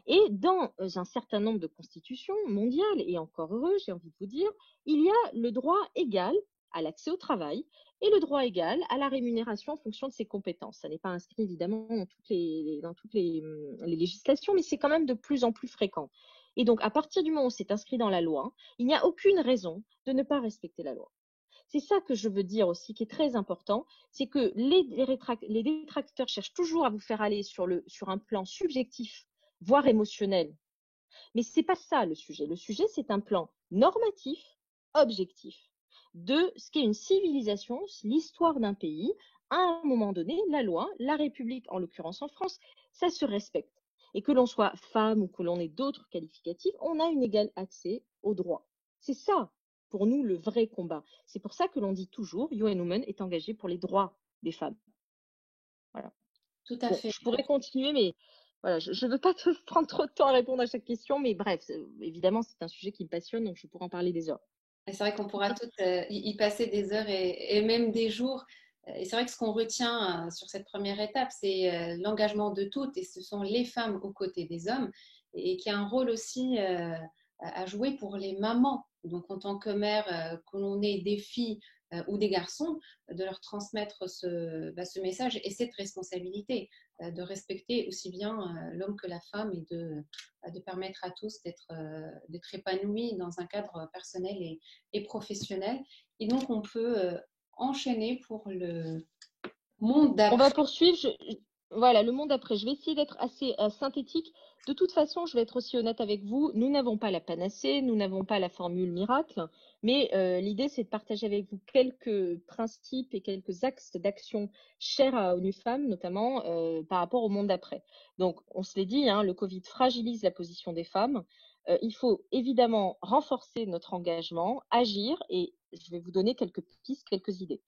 Et dans un certain nombre de constitutions mondiales, et encore heureux, j'ai envie de vous dire, il y a le droit égal à l'accès au travail et le droit égal à la rémunération en fonction de ses compétences. Ça n'est pas inscrit évidemment dans toutes les législations, mais c'est quand même de plus en plus fréquent. Et donc, à partir du moment où c'est inscrit dans la loi, il n'y a aucune raison de ne pas respecter la loi. C'est ça que je veux dire aussi, qui est très important, c'est que les détracteurs cherchent toujours à vous faire aller sur un plan subjectif, voire émotionnel. Mais ce n'est pas ça le sujet. Le sujet, c'est un plan normatif, objectif, de ce qu'est une civilisation, l'histoire d'un pays. À un moment donné, la loi, la République, en l'occurrence en France, ça se respecte. Et que l'on soit femme ou que l'on ait d'autres qualificatifs, on a un égal accès aux droits. C'est ça, pour nous, le vrai combat. C'est pour ça que l'on dit toujours, UN Women est engagé pour les droits des femmes. Voilà. Tout à fait. Je pourrais continuer, mais voilà, je ne veux pas te prendre trop de temps à répondre à chaque question, mais bref, évidemment, c'est un sujet qui me passionne, donc je pourrais en parler des heures. C'est vrai qu'on pourra toutes y passer des heures et même des jours. Et c'est vrai que ce qu'on retient sur cette première étape, c'est l'engagement de toutes, et ce sont les femmes aux côtés des hommes, et qui a un rôle aussi à jouer pour les mamans. Donc en tant que mère, que l'on ait des filles ou des garçons, de leur transmettre ce message et cette responsabilité de respecter aussi bien l'homme que la femme, et de permettre à tous d'être épanouis dans un cadre personnel et professionnel. Et donc on peut enchaîner pour le monde d'après. On va poursuivre. Voilà, le monde après. Je vais essayer d'être assez synthétique. De toute façon, je vais être aussi honnête avec vous. Nous n'avons pas la panacée, nous n'avons pas la formule miracle, mais l'idée, c'est de partager avec vous quelques principes et quelques axes d'action chers à ONU Femmes, notamment par rapport au monde d'après. Donc, on se l'est dit, hein, le Covid fragilise la position des femmes. Il faut évidemment renforcer notre engagement, agir, et je vais vous donner quelques pistes, quelques idées.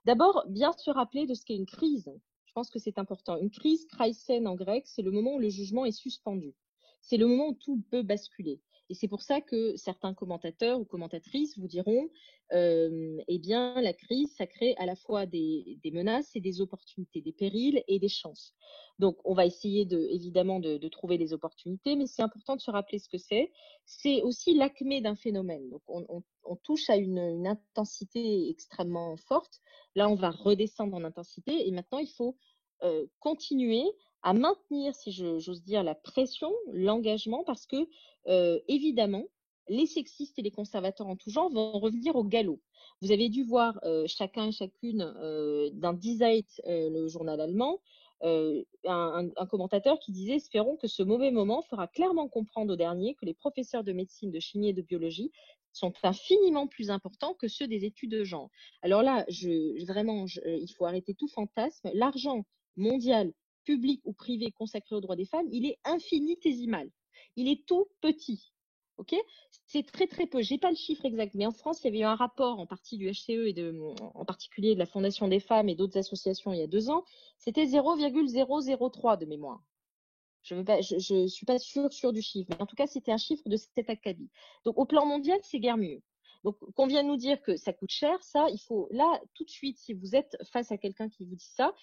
D'abord, bien se rappeler de ce qu'est une crise. Je pense que c'est important. Une crise, kraisen en grec, c'est le moment où le jugement est suspendu. C'est le moment où tout peut basculer. Et c'est pour ça que certains commentateurs ou commentatrices vous diront, eh bien, la crise, ça crée à la fois des menaces et des opportunités, des périls et des chances. Donc, on va essayer évidemment de trouver les opportunités, mais c'est important de se rappeler ce que c'est. C'est aussi l'acmé d'un phénomène. Donc, on touche à une intensité extrêmement forte. Là, on va redescendre en intensité et maintenant, il faut continuer à maintenir, si j'ose dire, la pression, l'engagement, parce que, évidemment, les sexistes et les conservateurs en tout genre vont revenir au galop. Vous avez dû voir chacun et chacune dans Die Zeit, le journal allemand, un commentateur qui disait « Espérons que ce mauvais moment fera clairement comprendre aux derniers que les professeurs de médecine, de chimie et de biologie sont infiniment plus importants que ceux des études de genre. » Alors là, il faut arrêter tout fantasme. L'argent mondial, public ou privé consacré aux droits des femmes, il est infinitésimal. Il est tout petit. Ok, c'est très très peu. J'ai pas le chiffre exact, mais en France, il y avait eu un rapport en partie du HCE et en particulier de la Fondation des femmes et d'autres associations il y a 2 ans. C'était 0,003 de mémoire. Je suis pas sûre du chiffre, mais en tout cas, c'était un chiffre de cet acabit. Donc, au plan mondial, c'est guère mieux. Donc, qu'on vienne nous dire que ça coûte cher, ça, il faut, là, tout de suite, si vous êtes face à quelqu'un qui vous dit ça,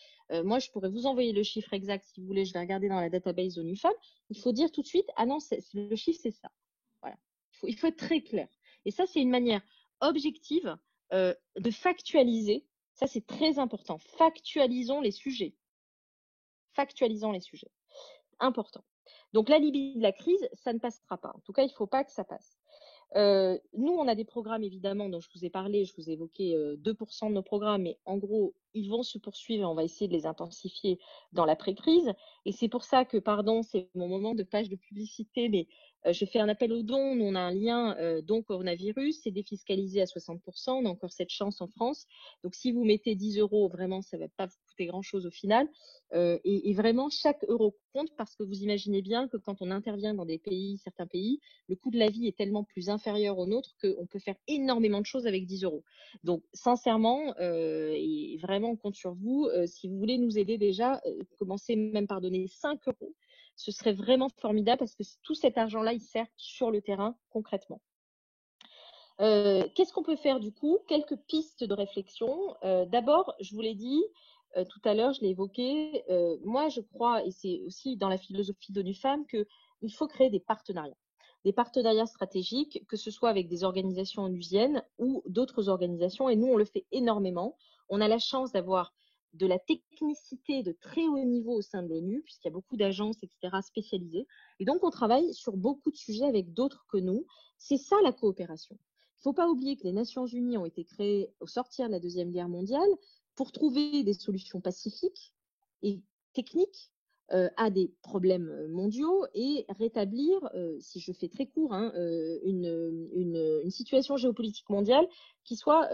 moi, je pourrais vous envoyer le chiffre exact si vous voulez, je vais regarder dans la database ONU Femmes. Il faut dire tout de suite, ah non, le chiffre, c'est ça. Voilà. Il faut être très clair. Et ça, c'est une manière objective de factualiser. Ça, c'est très important. Factualisons les sujets. Factualisons les sujets. Important. Donc, l'alibi de la crise, ça ne passera pas. En tout cas, il ne faut pas que ça passe. Nous, on a des programmes, évidemment, dont je vous ai parlé. Je vous ai évoqué 2% de nos programmes, mais en gros, ils vont se poursuivre et on va essayer de les intensifier dans l'après-crise. Et c'est pour ça que, pardon, c'est mon moment de page de publicité, mais je fais un appel aux dons. Nous, on a un lien don coronavirus, c'est défiscalisé à 60%. On a encore cette chance en France. Donc, si vous mettez 10 euros, vraiment, ça ne va pas vous coûter grand-chose au final. Et vraiment, chaque euro compte parce que vous imaginez bien que quand on intervient dans certains pays, le coût de la vie est tellement plus inférieur au nôtre qu'on peut faire énormément de choses avec 10 euros. Donc, sincèrement, et vraiment, on compte sur vous. Si vous voulez nous aider déjà, commencez même par donner 5 euros. Ce serait vraiment formidable parce que tout cet argent-là, il sert sur le terrain concrètement. Qu'est-ce qu'on peut faire du coup? Quelques pistes de réflexion. D'abord, je vous l'ai dit, tout à l'heure, je l'ai évoqué, moi je crois, et c'est aussi dans la philosophie d'ONU Femmes, qu'il faut créer des partenariats stratégiques, que ce soit avec des organisations onusiennes ou d'autres organisations, et nous on le fait énormément. On a la chance d'avoir de la technicité de très haut niveau au sein de l'ONU, puisqu'il y a beaucoup d'agences, etc., spécialisées, et donc on travaille sur beaucoup de sujets avec d'autres que nous. C'est ça la coopération. Il ne faut pas oublier que les Nations Unies ont été créées au sortir de la Deuxième Guerre mondiale pour trouver des solutions pacifiques et techniques à des problèmes mondiaux et rétablir, si je fais très court, une situation géopolitique mondiale qui soit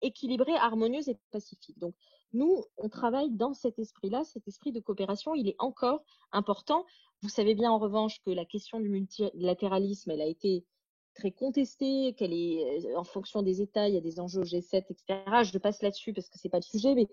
équilibrée, harmonieuse et pacifique. Donc, nous, on travaille dans cet esprit-là, cet esprit de coopération, il est encore important. Vous savez bien en revanche que la question du multilatéralisme, elle a été très contestée, qu'elle est en fonction des États, il y a des enjeux au G7, etc. Je passe là-dessus parce que ce n'est pas le sujet, mais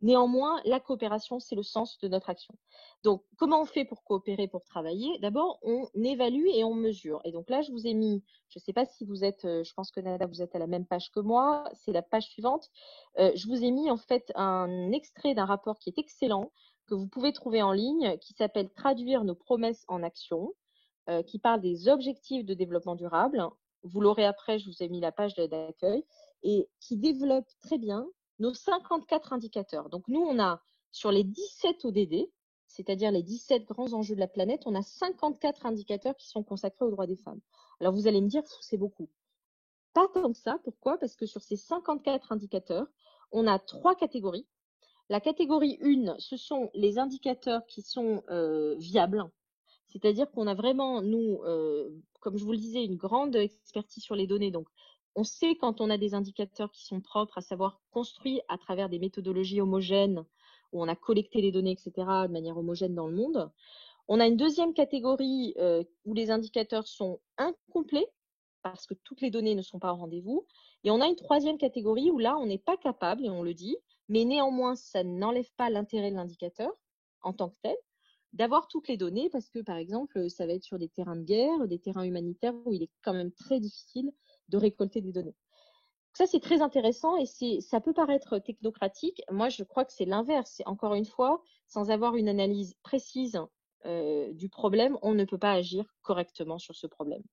néanmoins, la coopération, c'est le sens de notre action. Donc, comment on fait pour coopérer, pour travailler? D'abord, on évalue et on mesure. Et donc là, je vous ai mis, je ne sais pas si vous êtes, je pense que Nada, vous êtes à la même page que moi, c'est la page suivante. Je vous ai mis en fait un extrait d'un rapport qui est excellent, que vous pouvez trouver en ligne, qui s'appelle « Traduire nos promesses en action », qui parle des objectifs de développement durable. Vous l'aurez après, je vous ai mis la page d'accueil, et qui développe très bien nos 54 indicateurs. Donc nous, on a sur les 17 ODD, c'est-à-dire les 17 grands enjeux de la planète, on a 54 indicateurs qui sont consacrés aux droits des femmes. Alors vous allez me dire, c'est beaucoup. Pas tant que ça. Pourquoi? Parce que sur ces 54 indicateurs, on a 3 catégories. La catégorie 1, ce sont les indicateurs qui sont viables. C'est-à-dire qu'on a vraiment, nous, comme je vous le disais, une grande expertise sur les données. Donc, on sait quand on a des indicateurs qui sont propres, à savoir construits à travers des méthodologies homogènes, où on a collecté les données, etc., de manière homogène dans le monde. On a une deuxième catégorie où les indicateurs sont incomplets, parce que toutes les données ne sont pas au rendez-vous. Et on a une troisième catégorie où là, on n'est pas capable, et on le dit, mais néanmoins, ça n'enlève pas l'intérêt de l'indicateur en tant que tel, d'avoir toutes les données parce que, par exemple, ça va être sur des terrains de guerre, des terrains humanitaires où il est quand même très difficile de récolter des données. Ça, c'est très intéressant et ça peut paraître technocratique. Moi, je crois que c'est l'inverse. C'est encore une fois, sans avoir une analyse précise du problème, on ne peut pas agir correctement sur ce problème.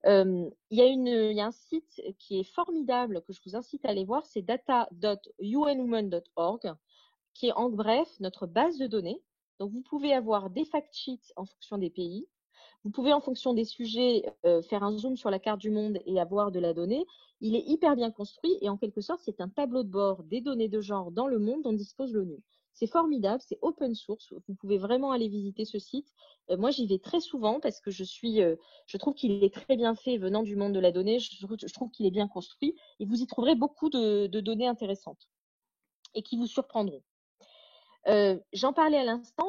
Il y a un site qui est formidable que je vous incite à aller voir, c'est data.unwomen.org, qui est en bref notre base de données. Donc, vous pouvez avoir des fact sheets en fonction des pays. Vous pouvez, en fonction des sujets, faire un zoom sur la carte du monde et avoir de la donnée. Il est hyper bien construit et en quelque sorte, c'est un tableau de bord des données de genre dans le monde dont dispose l'ONU. C'est formidable, c'est open source. Vous pouvez vraiment aller visiter ce site. Moi, j'y vais très souvent parce que je trouve qu'il est très bien fait venant du monde de la donnée. Je trouve qu'il est bien construit et vous y trouverez beaucoup de données intéressantes et qui vous surprendront. J'en parlais à l'instant,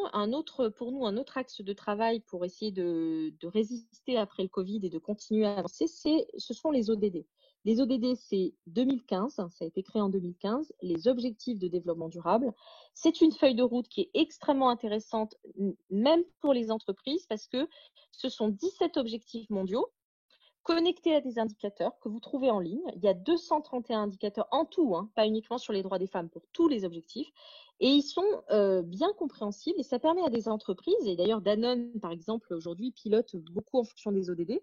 pour nous, un autre axe de travail pour essayer de résister après le Covid et de continuer à avancer, ce sont les ODD. Les ODD, c'est 2015, ça a été créé en 2015, les objectifs de développement durable. C'est une feuille de route qui est extrêmement intéressante, même pour les entreprises, parce que ce sont 17 objectifs mondiaux connectés à des indicateurs que vous trouvez en ligne. Il y a 231 indicateurs en tout, pas uniquement sur les droits des femmes, pour tous les objectifs. Et ils sont bien compréhensibles et ça permet à des entreprises, et d'ailleurs Danone, par exemple, aujourd'hui, pilote beaucoup en fonction des ODD,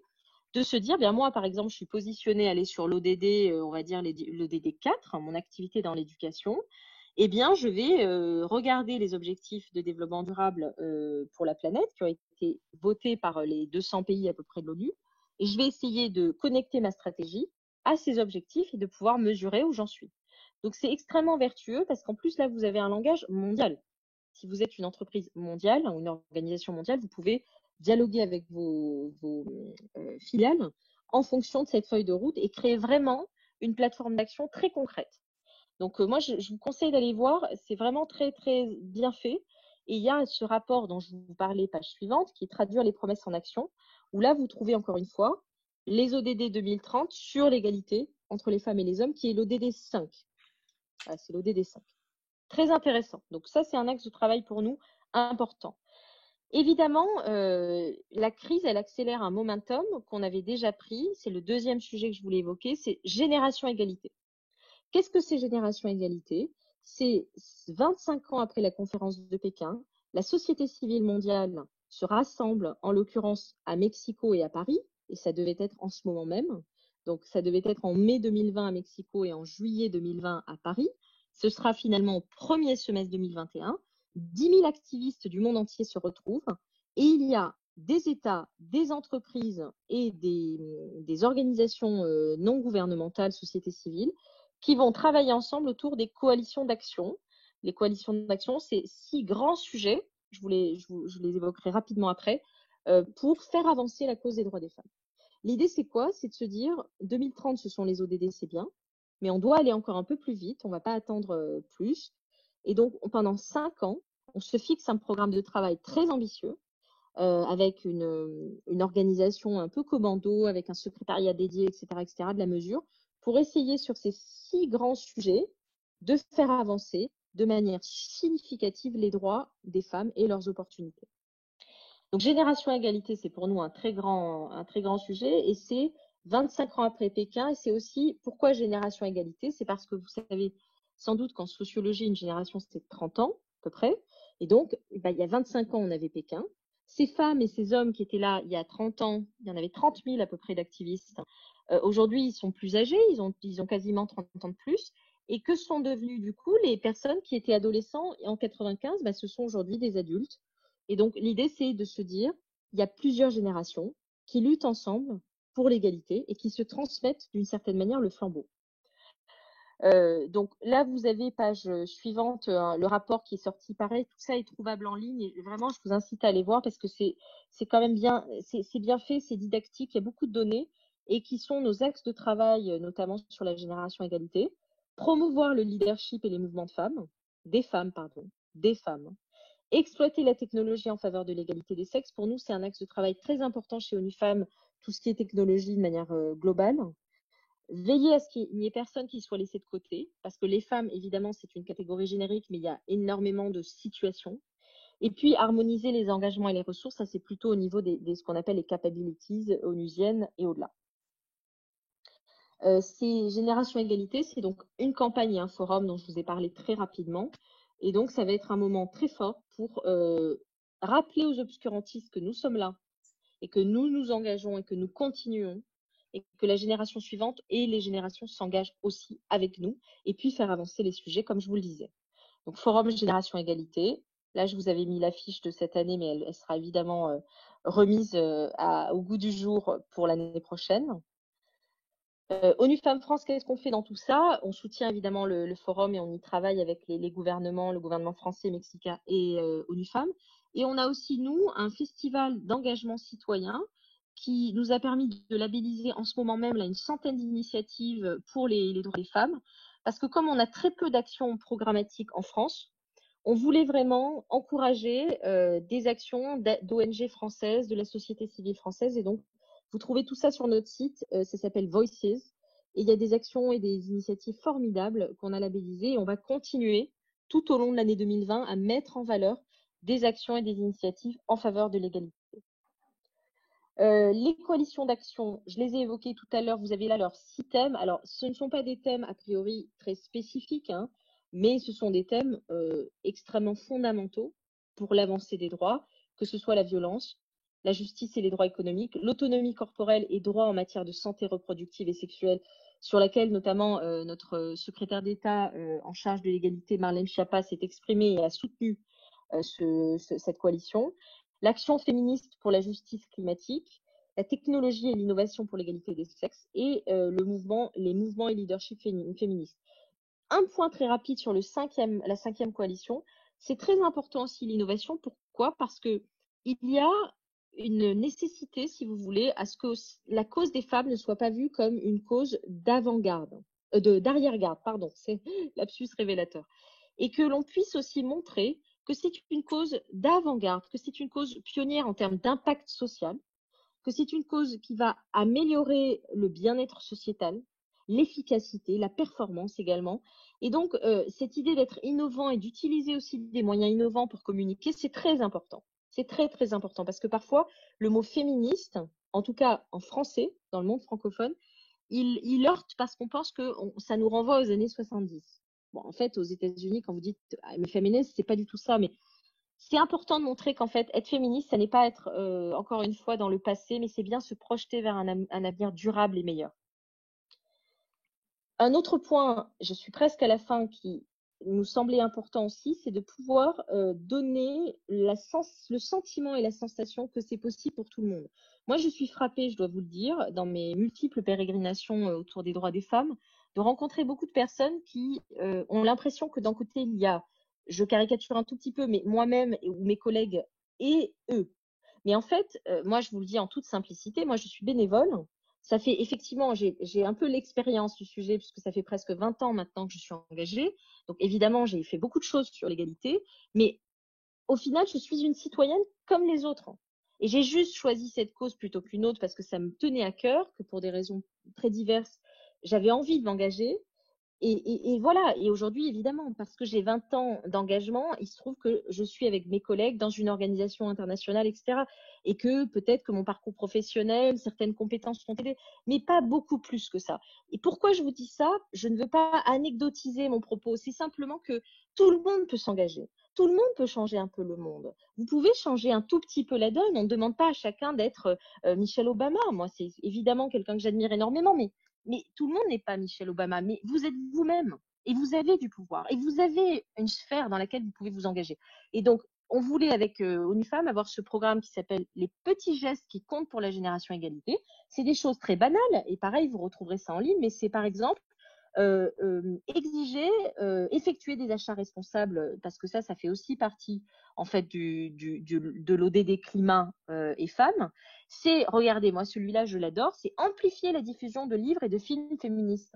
de se dire, bien moi, par exemple, je suis positionnée à aller sur l'ODD, on va dire l'ODD 4, mon activité dans l'éducation. Eh bien, je vais regarder les objectifs de développement durable pour la planète qui ont été votés par les 200 pays à peu près de l'ONU. Et je vais essayer de connecter ma stratégie à ces objectifs et de pouvoir mesurer où j'en suis. Donc, c'est extrêmement vertueux parce qu'en plus, là, vous avez un langage mondial. Si vous êtes une entreprise mondiale ou une organisation mondiale, vous pouvez dialoguer avec vos filiales en fonction de cette feuille de route et créer vraiment une plateforme d'action très concrète. Donc, moi, je vous conseille d'aller voir. C'est vraiment très, très bien fait. Et il y a ce rapport dont je vous parlais, page suivante, qui est traduire les promesses en action, où là, vous trouvez encore une fois les ODD 2030 sur l'égalité entre les femmes et les hommes, qui est l'ODD 5. Voilà, c'est l'ODD 5. Très intéressant. Donc, ça, c'est un axe de travail pour nous important. Évidemment, la crise, elle accélère un momentum qu'on avait déjà pris. C'est le deuxième sujet que je voulais évoquer, c'est génération égalité. Qu'est-ce que c'est Génération Égalité? C'est 25 ans après la conférence de Pékin, la société civile mondiale se rassemble, en l'occurrence à Mexico et à Paris, et ça devait être en ce moment même. Donc, ça devait être en mai 2020 à Mexico et en juillet 2020 à Paris. Ce sera finalement au premier semestre 2021. 10 000 activistes du monde entier se retrouvent et il y a des États, des entreprises et des organisations non gouvernementales, société civile, qui vont travailler ensemble autour des coalitions d'action. Les coalitions d'action, c'est 6 grands sujets, je les évoquerai rapidement après, pour faire avancer la cause des droits des femmes. L'idée, c'est quoi? C'est de se dire, 2030, ce sont les ODD, c'est bien, mais on doit aller encore un peu plus vite, on ne va pas attendre plus. Et donc, pendant 5 ans, on se fixe un programme de travail très ambitieux, avec une organisation un peu commando, avec un secrétariat dédié, etc., de la mesure, pour essayer sur ces 6 grands sujets de faire avancer de manière significative les droits des femmes et leurs opportunités. Donc, Génération Égalité, c'est pour nous un très grand sujet et c'est 25 ans après Pékin et c'est aussi pourquoi Génération Égalité, c'est parce que vous savez sans doute qu'en sociologie, une génération, c'est 30 ans à peu près. Et donc, il y a 25 ans, on avait Pékin. Ces femmes et ces hommes qui étaient là il y a 30 ans, il y en avait 30 000 à peu près d'activistes. Aujourd'hui, ils sont plus âgés, ils ont quasiment 30 ans de plus. Et que sont devenus du coup les personnes qui étaient adolescents en 95? Ce sont aujourd'hui des adultes. Et donc, l'idée, c'est de se dire, il y a plusieurs générations qui luttent ensemble pour l'égalité et qui se transmettent d'une certaine manière le flambeau. Donc là, vous avez page suivante, le rapport qui est sorti. Pareil, tout ça est trouvable en ligne et vraiment, je vous incite à aller voir parce que c'est quand même bien, c'est bien fait, c'est didactique, il y a beaucoup de données et qui sont nos axes de travail, notamment sur la génération égalité. Promouvoir le leadership et les mouvements de femmes, des femmes. Exploiter la technologie en faveur de l'égalité des sexes, pour nous, c'est un axe de travail très important chez ONU Femmes, tout ce qui est technologie de manière globale. Veiller à ce qu'il n'y ait personne qui soit laissé de côté, parce que les femmes, évidemment, c'est une catégorie générique, mais il y a énormément de situations. Et puis, harmoniser les engagements et les ressources, ça c'est plutôt au niveau ce qu'on appelle les capabilities onusiennes et au-delà. C'est Génération Égalité, c'est donc une campagne et un forum dont je vous ai parlé très rapidement. Et donc, ça va être un moment très fort pour rappeler aux obscurantistes que nous sommes là et que nous nous engageons et que nous continuons et que la génération suivante et les générations s'engagent aussi avec nous et puis faire avancer les sujets comme je vous le disais. Donc, Forum Génération Égalité. Là, je vous avais mis l'affiche de cette année, mais elle sera évidemment remise au goût du jour pour l'année prochaine. ONU Femmes France, qu'est-ce qu'on fait dans tout ça? On soutient évidemment le forum et on y travaille avec les gouvernements, le gouvernement français, mexicain et ONU Femmes. Et on a aussi, nous, un festival d'engagement citoyen qui nous a permis de labelliser en ce moment même là, une centaine d'initiatives pour les droits des femmes. Parce que comme on a très peu d'actions programmatiques en France, on voulait vraiment encourager des actions d'ONG françaises, de la société civile française. Et donc, vous trouvez tout ça sur notre site, ça s'appelle Voices. Et il y a des actions et des initiatives formidables qu'on a labellisées. Et on va continuer tout au long de l'année 2020 à mettre en valeur des actions et des initiatives en faveur de l'égalité. Les coalitions d'action, je les ai évoquées tout à l'heure, vous avez là leurs 6 thèmes. Alors, ce ne sont pas des thèmes a priori très spécifiques, hein, mais ce sont des thèmes extrêmement fondamentaux pour l'avancée des droits, que ce soit la violence, la justice et les droits économiques, l'autonomie corporelle et droits en matière de santé reproductive et sexuelle, sur laquelle notamment notre secrétaire d'État en charge de l'égalité, Marlène Schiappa, s'est exprimée et a soutenu cette coalition. L'action féministe pour la justice climatique, la technologie et l'innovation pour l'égalité des sexes et les mouvements et leadership féministes. Un point très rapide sur la 5e coalition, c'est très important aussi l'innovation. Pourquoi? Parce que il y a une nécessité, si vous voulez, à ce que la cause des femmes ne soit pas vue comme une cause d'arrière-garde, pardon, c'est lapsus révélateur. Et que l'on puisse aussi montrer que c'est une cause d'avant-garde, que c'est une cause pionnière en termes d'impact social, que c'est une cause qui va améliorer le bien-être sociétal, l'efficacité, la performance également. Et donc, cette idée d'être innovant et d'utiliser aussi des moyens innovants pour communiquer, c'est très important. C'est très, très important parce que parfois, le mot féministe, en tout cas en français, dans le monde francophone, il heurte parce qu'on pense que ça nous renvoie aux années 70. Bon, en fait, aux États-Unis, quand vous dites féministe, c'est pas du tout ça, mais c'est important de montrer qu'en fait, être féministe, ça n'est pas être encore une fois dans le passé, mais c'est bien se projeter vers un avenir durable et meilleur. Un autre point, je suis presque à la fin, qui nous semblait important aussi, c'est de pouvoir donner le sentiment et la sensation que c'est possible pour tout le monde. Moi, je suis frappée, je dois vous le dire, dans mes multiples pérégrinations autour des droits des femmes, de rencontrer beaucoup de personnes qui ont l'impression que d'un côté, il y a, je caricature un tout petit peu, mais moi-même ou mes collègues et eux. Mais en fait, moi, je vous le dis en toute simplicité, moi, je suis bénévole. Ça fait effectivement, j'ai un peu l'expérience du sujet puisque ça fait presque 20 ans maintenant que je suis engagée. Donc évidemment, j'ai fait beaucoup de choses sur l'égalité, mais au final, je suis une citoyenne comme les autres. Et j'ai juste choisi cette cause plutôt qu'une autre parce que ça me tenait à cœur, que pour des raisons très diverses, j'avais envie de m'engager. Et voilà, et aujourd'hui, évidemment, parce que j'ai 20 ans d'engagement, il se trouve que je suis avec mes collègues dans une organisation internationale, etc. Et que peut-être que mon parcours professionnel, certaines compétences sont aidées, mais pas beaucoup plus que ça. Et pourquoi je vous dis ça? Je ne veux pas anecdotiser mon propos, c'est simplement que tout le monde peut s'engager. Tout le monde peut changer un peu le monde. Vous pouvez changer un tout petit peu la donne. On ne demande pas à chacun d'être Michelle Obama. Moi, c'est évidemment quelqu'un que j'admire énormément, mais tout le monde n'est pas Michelle Obama, mais vous êtes vous-même et vous avez du pouvoir et vous avez une sphère dans laquelle vous pouvez vous engager. Et donc, on voulait avec ONU Femmes avoir ce programme qui s'appelle les petits gestes qui comptent pour la génération égalité. C'est des choses très banales et pareil, vous retrouverez ça en ligne, mais c'est par exemple effectuer des achats responsables parce que ça fait aussi partie en fait de l'ODD climat et femmes. C'est, regardez, moi celui-là je l'adore, c'est amplifier la diffusion de livres et de films féministes.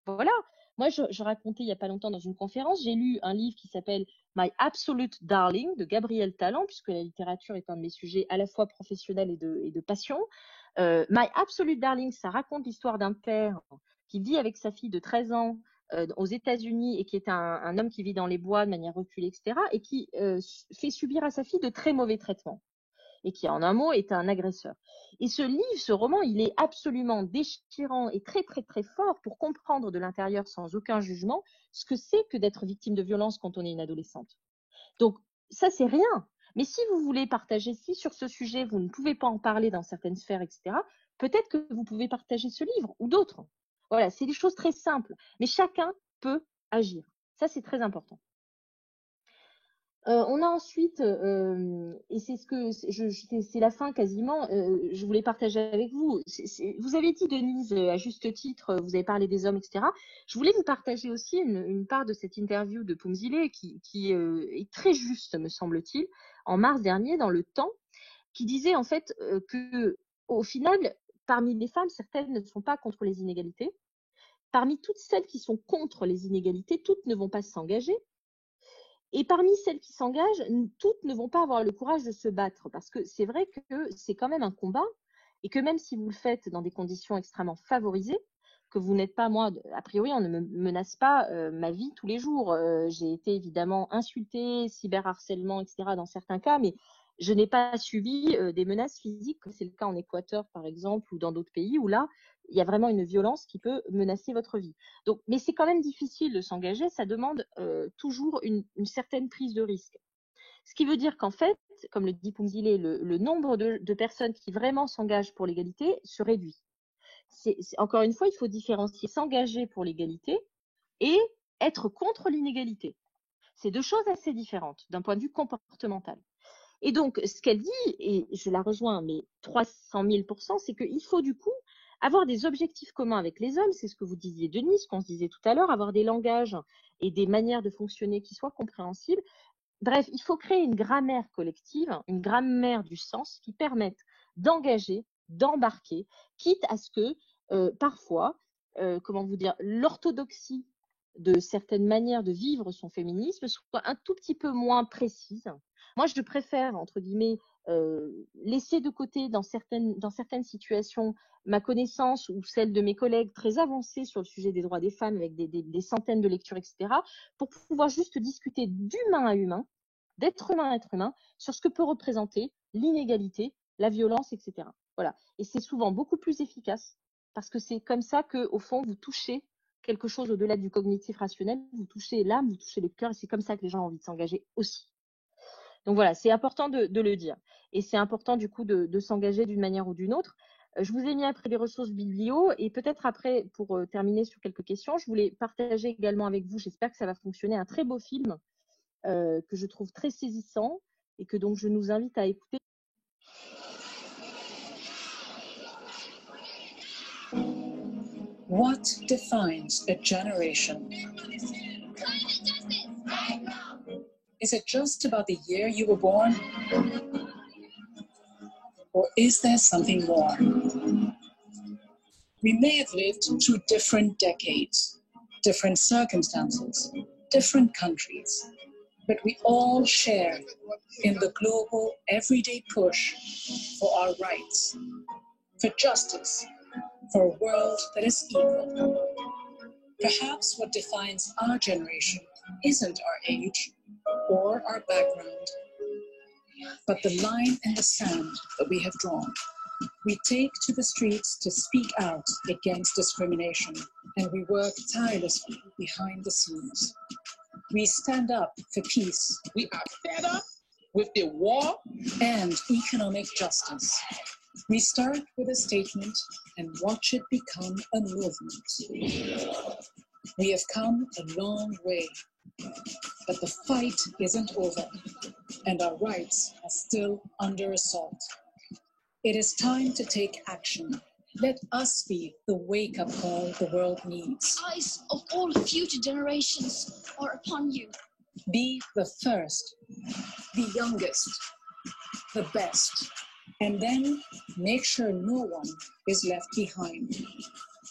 Voilà. Moi, je racontais il n'y a pas longtemps dans une conférence, j'ai lu un livre qui s'appelle My Absolute Darling de Gabrielle Talent, puisque la littérature est un de mes sujets à la fois professionnels et de passion. My Absolute Darling, ça raconte l'histoire d'un père qui vit avec sa fille de 13 ans aux États-Unis et qui est un homme qui vit dans les bois de manière reculée, etc., et qui fait subir à sa fille de très mauvais traitements et qui, en un mot, est un agresseur. Et ce roman, il est absolument déchirant et très, très, très fort pour comprendre de l'intérieur, sans aucun jugement, ce que c'est que d'être victime de violence quand on est une adolescente. Donc, ça, c'est rien. Mais si vous voulez partager, si sur ce sujet, vous ne pouvez pas en parler dans certaines sphères, etc., peut-être que vous pouvez partager ce livre ou d'autres. Voilà, c'est des choses très simples. Mais chacun peut agir. Ça, c'est très important. On a ensuite, et c'est c'est la fin quasiment, je voulais partager avec vous. Vous avez dit, Denise, à juste titre, vous avez parlé des hommes, etc. Je voulais vous partager aussi une part de cette interview de Phumzile qui est très juste, me semble-t-il, en mars dernier dans Le Temps, qui disait en fait que au final, parmi les femmes, certaines ne sont pas contre les inégalités. Parmi toutes celles qui sont contre les inégalités, toutes ne vont pas s'engager. Et parmi celles qui s'engagent, toutes ne vont pas avoir le courage de se battre parce que c'est vrai que c'est quand même un combat et que même si vous le faites dans des conditions extrêmement favorisées, que vous n'êtes pas, moi, a priori, on ne me menace pas ma vie tous les jours. J'ai été évidemment insultée, cyberharcèlement, etc. dans certains cas, mais je n'ai pas subi des menaces physiques, comme c'est le cas en Équateur, par exemple, ou dans d'autres pays où là, il y a vraiment une violence qui peut menacer votre vie. Donc, mais c'est quand même difficile de s'engager, ça demande toujours une certaine prise de risque. Ce qui veut dire qu'en fait, comme le dit Phumzile, le nombre de personnes qui vraiment s'engagent pour l'égalité se réduit. Encore une fois, il faut différencier s'engager pour l'égalité et être contre l'inégalité. C'est deux choses assez différentes d'un point de vue comportemental. Et donc, ce qu'elle dit, et je la rejoins, mais 300 000%, c'est qu'il faut du coup avoir des objectifs communs avec les hommes, c'est ce que vous disiez, Denise, qu'on se disait tout à l'heure, avoir des langages et des manières de fonctionner qui soient compréhensibles. Bref, il faut créer une grammaire collective, une grammaire du sens qui permette d'engager, d'embarquer, quitte à ce que parfois, comment vous dire, l'orthodoxie de certaines manières de vivre son féminisme soit un tout petit peu moins précise. Moi, je préfère, entre guillemets, laisser de côté dans certaines situations ma connaissance ou celle de mes collègues très avancés sur le sujet des droits des femmes avec des centaines de lectures, etc., pour pouvoir juste discuter d'humain à humain, d'être humain à être humain, sur ce que peut représenter l'inégalité, la violence, etc. Voilà. Et c'est souvent beaucoup plus efficace parce que c'est comme ça que, au fond, vous touchez quelque chose au-delà du cognitif rationnel, vous touchez l'âme, vous touchez le cœur, et c'est comme ça que les gens ont envie de s'engager aussi. Donc voilà, c'est important de le dire. Et c'est important du coup de s'engager d'une manière ou d'une autre. Je vous ai mis après les ressources biblio et peut-être après, pour terminer sur quelques questions, je voulais partager également avec vous, j'espère que ça va fonctionner, un très beau film que je trouve très saisissant et que donc je nous invite à écouter. What defines a generation? Is it just about the year you were born? Or is there something more? We may have lived through different decades, different circumstances, different countries, but we all share in the global, everyday push for our rights, for justice, for a world that is equal. Perhaps what defines our generation isn't our age or our background, but the line in the sand that we have drawn. We take to the streets to speak out against discrimination, and we work tirelessly behind the scenes. We stand up for peace. We are fed up with the war and economic justice. We start with a statement and watch it become a movement. We have come a long way, but the fight isn't over, and our rights are still under assault. It is time to take action. Let us be the wake-up call the world needs. The eyes of all future generations are upon you. Be the first, the youngest, the best, and then make sure no one is left behind.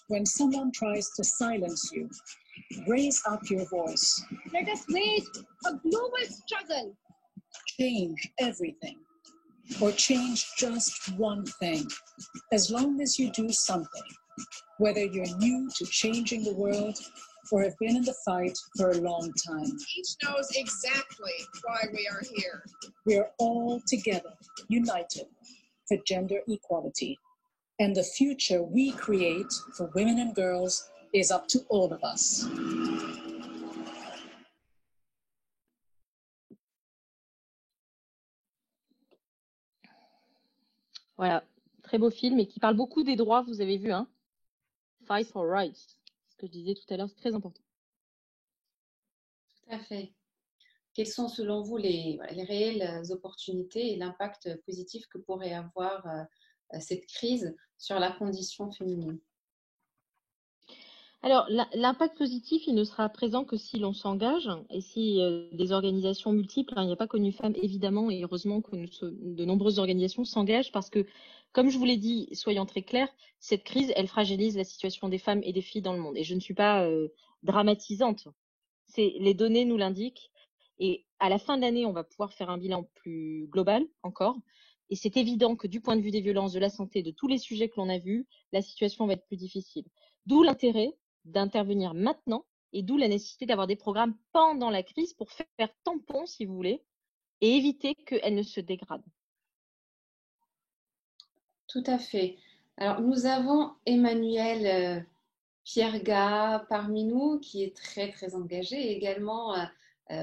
When someone tries to silence you, raise up your voice. Let us wage a global struggle. Change everything, or change just one thing. As long as you do something, whether you're new to changing the world for have been in the fight for a long time. Each knows exactly why we are here. We are all together, united for gender equality. And the future we create for women and girls is up to all of us. Voilà, très beau film et qui parle beaucoup des droits, vous avez vu, hein. Fight for rights, ce que je disais tout à l'heure, c'est très important. Tout à fait. Quelles sont selon vous les réelles opportunités et l'impact positif que pourrait avoir cette crise sur la condition féminine? Alors, l'impact positif, il ne sera présent que si l'on s'engage et si des organisations multiples, hein, il n'y a pas qu'ONU Femmes, évidemment, et heureusement que de nombreuses organisations s'engagent parce que, comme je vous l'ai dit, soyons très clairs, cette crise, elle fragilise la situation des femmes et des filles dans le monde. Et je ne suis pas dramatisante. Les données nous l'indiquent. Et à la fin de l'année, on va pouvoir faire un bilan plus global encore. Et c'est évident que du point de vue des violences, de la santé, de tous les sujets que l'on a vus, la situation va être plus difficile. D'où l'intérêt d'intervenir maintenant et d'où la nécessité d'avoir des programmes pendant la crise pour faire tampon, si vous voulez, et éviter qu'elle ne se dégrade. Tout à fait. Alors, nous avons Emmanuel Pierga parmi nous, qui est très, très engagé également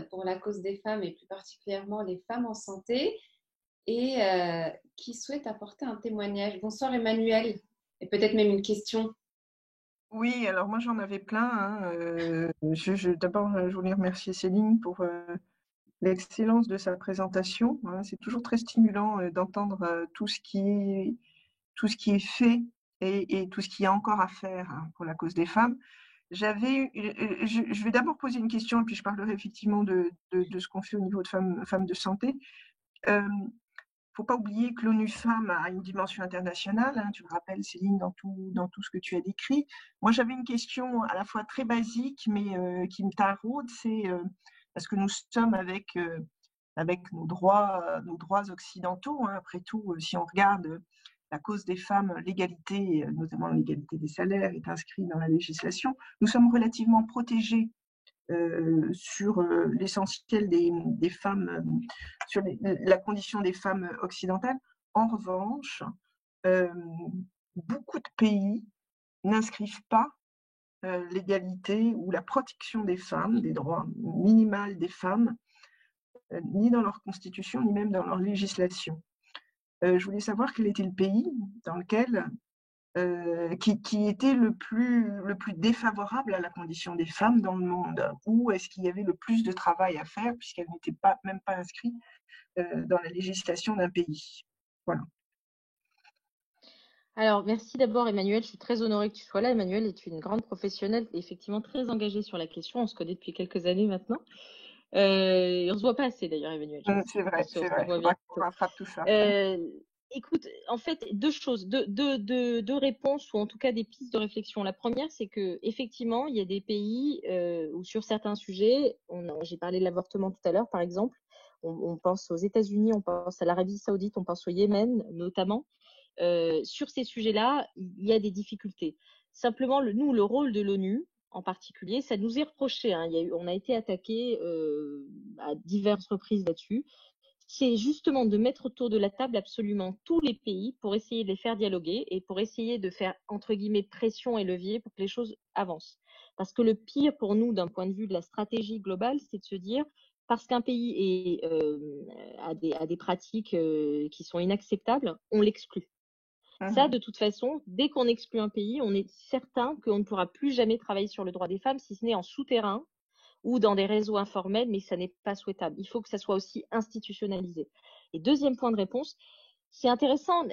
pour la cause des femmes et plus particulièrement les femmes en santé et qui souhaite apporter un témoignage. Bonsoir Emmanuel, et peut-être même une question. Oui, alors moi j'en avais plein, hein. D'abord, je voulais remercier Céline pour l'excellence de sa présentation, hein. C'est toujours très stimulant d'entendre tout ce qui est fait et tout ce qu'il y a encore à faire, hein, pour la cause des femmes. Je vais d'abord poser une question et puis je parlerai effectivement de ce qu'on fait au niveau de femmes de santé. Faut pas oublier que l'ONU Femmes a une dimension internationale, hein, tu me rappelles Céline dans tout ce que tu as décrit. Moi j'avais une question à la fois très basique mais qui me taraude, c'est parce que nous sommes avec nos droits occidentaux, hein, après tout, si on regarde la cause des femmes, l'égalité, notamment l'égalité des salaires, est inscrite dans la législation. Nous sommes relativement protégés sur l'essentiel des femmes, sur la condition des femmes occidentales. En revanche, beaucoup de pays n'inscrivent pas l'égalité ou la protection des femmes, des droits minimaux des femmes, ni dans leur constitution, ni même dans leur législation. Je voulais savoir quel était le pays dans lequel qui était le plus défavorable à la condition des femmes dans le monde, où est-ce qu'il y avait le plus de travail à faire puisqu'elles n'étaient même pas inscrites dans la législation d'un pays. Voilà. Alors, merci d'abord Emmanuel, je suis très honorée que tu sois là. Emmanuel est une grande professionnelle et effectivement très engagée sur la question, on se connaît depuis quelques années maintenant. On ne se voit pas assez d'ailleurs Emmanuel. C'est vrai, il faudra qu'on rattrape tout ça. Écoute, en fait, deux choses, deux réponses ou en tout cas des pistes de réflexion. La première, c'est que effectivement, il y a des pays où sur certains sujets, j'ai parlé de l'avortement tout à l'heure, par exemple, on pense aux États-Unis, on pense à l'Arabie Saoudite, on pense au Yémen notamment. Sur ces sujets-là, il y a des difficultés. Simplement, le rôle de l'ONU, en particulier, ça nous est reproché, hein. On a été attaqué à diverses reprises là-dessus. C'est justement de mettre autour de la table absolument tous les pays pour essayer de les faire dialoguer et pour essayer de faire, entre guillemets, pression et levier pour que les choses avancent. Parce que le pire pour nous, d'un point de vue de la stratégie globale, c'est de se dire, parce qu'un pays a des pratiques qui sont inacceptables, on l'exclut. Ça, de toute façon, dès qu'on exclut un pays, on est certain qu'on ne pourra plus jamais travailler sur le droit des femmes, si ce n'est en souterrain ou dans des réseaux informels, mais ça n'est pas souhaitable. Il faut que ça soit aussi institutionnalisé. Et deuxième point de réponse, c'est intéressant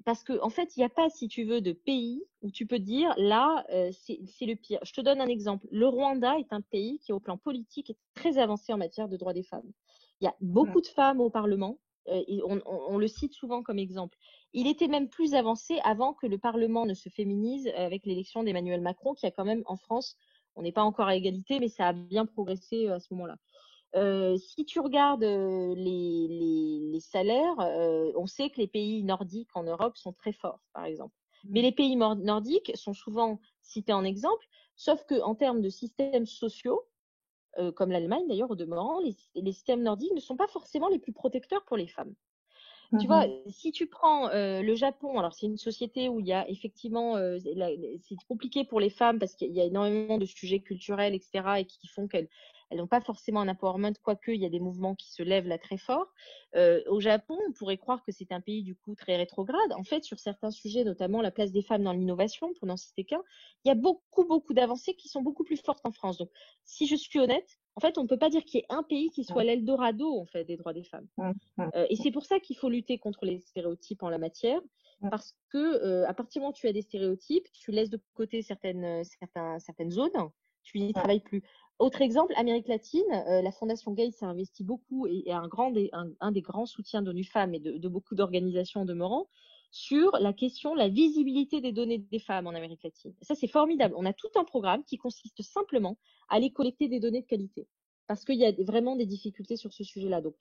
parce qu'en fait, il n'y a pas, si tu veux, de pays où tu peux dire, là, c'est le pire. Je te donne un exemple. Le Rwanda est un pays qui, au plan politique, est très avancé en matière de droits des femmes. Il y a beaucoup de femmes au Parlement. Et on le cite souvent comme exemple. Il était même plus avancé avant que le Parlement ne se féminise avec l'élection d'Emmanuel Macron, qui a quand même en France, on n'est pas encore à égalité, mais ça a bien progressé à ce moment-là. Si tu regardes les salaires, on sait que les pays nordiques en Europe sont très forts, par exemple. Mais les pays nordiques sont souvent cités en exemple Sauf qu'en termes de systèmes sociaux, comme l'Allemagne d'ailleurs au demeurant, les systèmes nordiques ne sont pas forcément les plus protecteurs pour les femmes. Tu vois, si tu prends le Japon, alors c'est une société où il y a effectivement, c'est compliqué pour les femmes parce qu'il y a énormément de sujets culturels, etc., et qui font qu'elles n'ont pas forcément un empowerment, quoique il y a des mouvements qui se lèvent là très fort. Au Japon, on pourrait croire que c'est un pays du coup très rétrograde. En fait, sur certains sujets, notamment la place des femmes dans l'innovation, pour n'en citer qu'un, il y a beaucoup d'avancées qui sont beaucoup plus fortes qu'en France. Donc, si je suis honnête, en fait, on ne peut pas dire qu'il y ait un pays qui soit l'Eldorado en fait, des droits des femmes. Et c'est pour ça qu'il faut lutter contre les stéréotypes en la matière, parce que à partir du moment où tu as des stéréotypes, tu laisses de côté certaines zones, tu n'y travailles plus. Autre exemple, Amérique latine, la Fondation Gates a investi beaucoup et un des grands soutiens d'ONU Femmes et de beaucoup d'organisations en demeurant sur la question, la visibilité des données des femmes en Amérique latine. Et ça, c'est formidable. On a tout un programme qui consiste simplement à aller collecter des données de qualité, parce qu'il y a vraiment des difficultés sur ce sujet-là. Donc,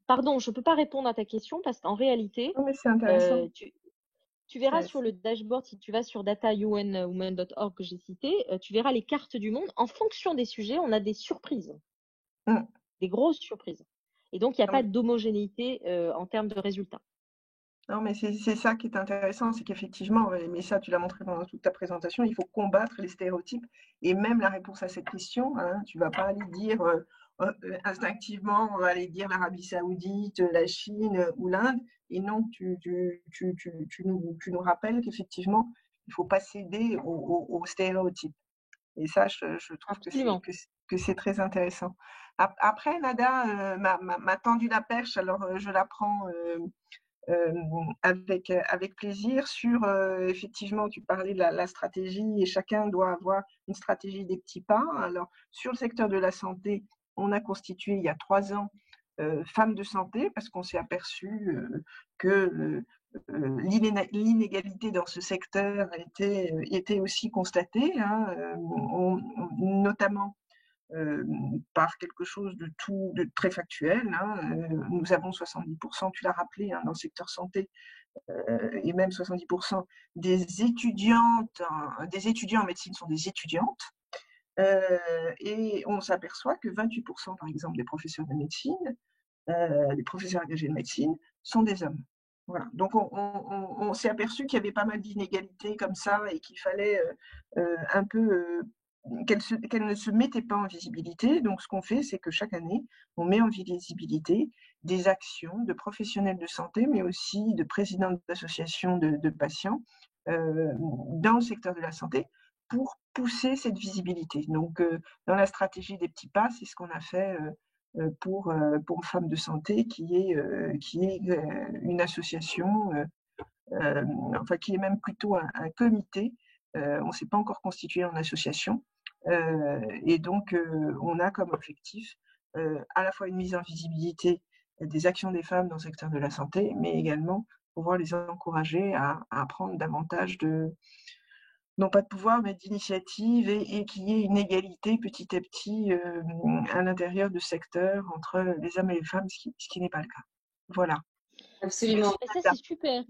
pardon, je ne peux pas répondre à ta question parce qu'en réalité, Non, mais c'est intéressant. tu verras sur le dashboard, si tu vas sur dataunwomen.org que j'ai cité, tu verras les cartes du monde. En fonction des sujets, on a des surprises, des grosses surprises. Et donc, il n'y a pas d'homogénéité en termes de résultats. Non, mais c'est ça qui est intéressant, c'est qu'effectivement, mais ça, tu l'as montré pendant toute ta présentation, il faut combattre les stéréotypes. Et même la réponse à cette question, hein, tu ne vas pas aller dire instinctivement, on va aller dire l'Arabie Saoudite, la Chine ou l'Inde. Et non, tu nous rappelles qu'effectivement, il ne faut pas céder aux stéréotypes. Et ça, je trouve que c'est très intéressant. Après, Nada m'a tendu la perche, alors je la prends avec plaisir sur, effectivement, tu parlais de la stratégie et chacun doit avoir une stratégie des petits pas. Alors, sur le secteur de la santé, on a constitué il y a 3 ans Femmes de santé parce qu'on s'est aperçu que l'inégalité dans ce secteur était aussi constatée, hein, notamment par quelque chose de très factuel. Hein. Nous avons 70%, tu l'as rappelé, hein, dans le secteur santé, et même 70% des étudiants en médecine sont des étudiantes. Et on s'aperçoit que 28%, par exemple, des professeurs de médecine, des professeurs engagés de médecine, sont des hommes. Voilà. Donc, on s'est aperçu qu'il y avait pas mal d'inégalités comme ça et qu'il fallait un peu qu'elle ne se mettait pas en visibilité. Donc, ce qu'on fait, c'est que chaque année, on met en visibilité des actions de professionnels de santé, mais aussi de présidents d'associations de patients dans le secteur de la santé pour pousser cette visibilité. Donc, dans la stratégie des petits pas, c'est ce qu'on a fait pour Femmes de santé, qui est une association, enfin qui est même plutôt un comité. On ne s'est pas encore constitué en association. Et donc, on a comme objectif à la fois une mise en visibilité des actions des femmes dans le secteur de la santé, mais également pouvoir les encourager à prendre davantage non pas de pouvoir, mais d'initiative et qu'il y ait une égalité petit à petit à l'intérieur du secteur entre les hommes et les femmes, ce qui n'est pas le cas. Voilà. Absolument. Ça, c'est super.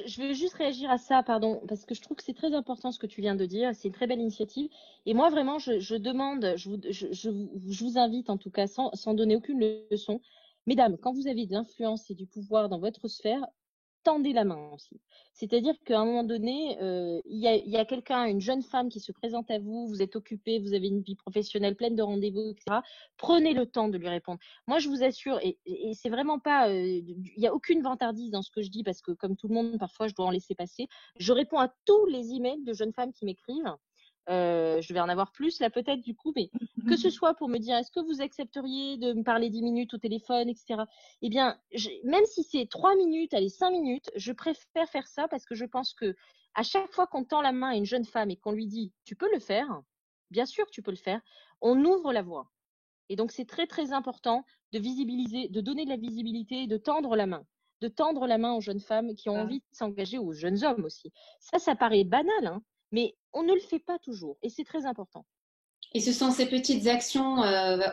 Je veux juste réagir à ça, pardon, parce que je trouve que c'est très important ce que tu viens de dire. C'est une très belle initiative. Et moi, vraiment, je demande, je vous invite en tout cas, sans donner aucune leçon, mesdames, quand vous avez de l'influence et du pouvoir dans votre sphère, tendez la main aussi. C'est-à-dire qu'à un moment donné, il y a quelqu'un, une jeune femme qui se présente à vous, vous êtes occupée, vous avez une vie professionnelle pleine de rendez-vous, etc. Prenez le temps de lui répondre. Moi, je vous assure, et c'est vraiment pas, il n'y a aucune vantardise dans ce que je dis, parce que comme tout le monde, parfois, je dois en laisser passer. Je réponds à tous les emails de jeunes femmes qui m'écrivent. Je vais en avoir plus là peut-être du coup, mais que ce soit pour me dire est-ce que vous accepteriez de me parler 10 minutes au téléphone, etc. Eh bien, même si c'est 3 minutes, allez 5 minutes, je préfère faire ça parce que je pense que à chaque fois qu'on tend la main à une jeune femme et qu'on lui dit tu peux le faire, bien sûr que tu peux le faire, on ouvre la voie. Et donc c'est très très important de visibiliser, de donner de la visibilité, de tendre la main aux jeunes femmes qui ont envie de s'engager, aux jeunes hommes aussi. Ça paraît banal, hein, mais on ne le fait pas toujours et c'est très important. Et ce sont ces petites actions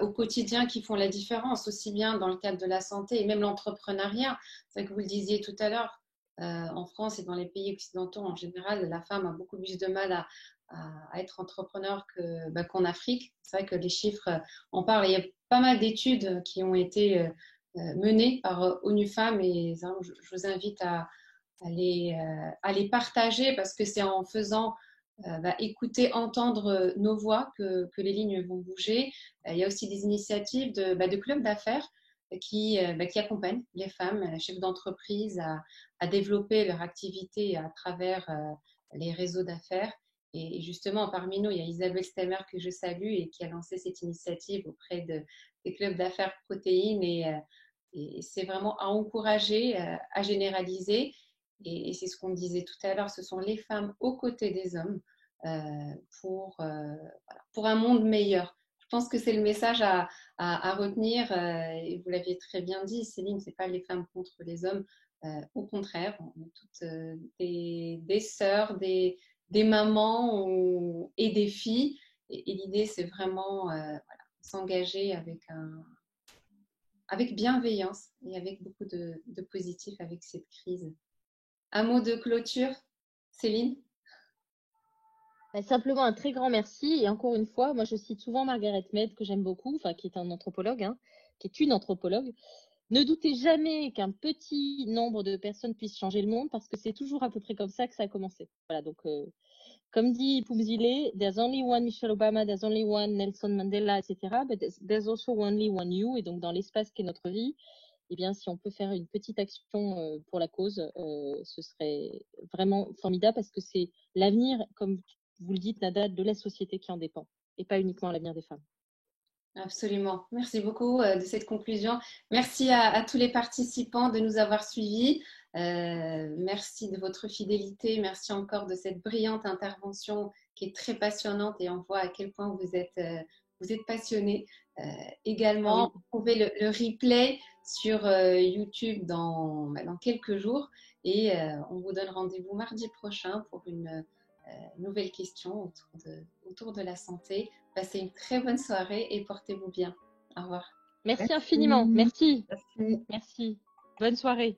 au quotidien qui font la différence, aussi bien dans le cadre de la santé et même l'entrepreneuriat. C'est vrai que vous le disiez tout à l'heure, en France et dans les pays occidentaux en général, la femme a beaucoup plus de mal à être entrepreneur qu'en Afrique. C'est vrai que les chiffres en parlent. Il y a pas mal d'études qui ont été menées par ONU Femmes et je vous invite à les partager parce que c'est en faisant écouter, entendre nos voix que les lignes vont bouger. Il y a aussi des initiatives de clubs d'affaires qui accompagnent les femmes, les chefs d'entreprise à développer leur activité à travers les réseaux d'affaires. Et justement, parmi nous, il y a Isabelle Stemmer que je salue et qui a lancé cette initiative auprès des clubs d'affaires protéines. Et c'est vraiment à encourager, à généraliser. Et c'est ce qu'on disait tout à l'heure, ce sont les femmes aux côtés des hommes pour un monde meilleur. Je pense que c'est le message à retenir. Et vous l'aviez très bien dit, Céline, ce n'est pas les femmes contre les hommes. Au contraire, on est toutes des sœurs, des mamans et des filles. Et l'idée, c'est vraiment s'engager avec bienveillance et avec beaucoup de positif avec cette crise. Un mot de clôture, Céline? Simplement un très grand merci. Et encore une fois, moi je cite souvent Margaret Mead, que j'aime beaucoup, qui est un anthropologue, qui est une anthropologue. Ne doutez jamais qu'un petit nombre de personnes puissent changer le monde, parce que c'est toujours à peu près comme ça que ça a commencé. Voilà, donc comme dit Pumzile, there's only one Michelle Obama, there's only one Nelson Mandela, etc. But there's also only one you. Et donc dans l'espace qu'est notre vie, eh bien, si on peut faire une petite action pour la cause, ce serait vraiment formidable, parce que c'est l'avenir, comme vous le dites, Nada, de la société qui en dépend, et pas uniquement l'avenir des femmes. Absolument. Merci beaucoup de cette conclusion. Merci à tous les participants de nous avoir suivis. Merci de votre fidélité. Merci encore de cette brillante intervention qui est très passionnante et on voit à quel point vous êtes passionnés. Également, vous trouvez le replay sur YouTube dans quelques jours et on vous donne rendez-vous mardi prochain pour une nouvelle question autour de la santé. Passez une très bonne soirée et portez-vous bien. Au revoir. Merci infiniment. Merci. Merci. Merci. Bonne soirée.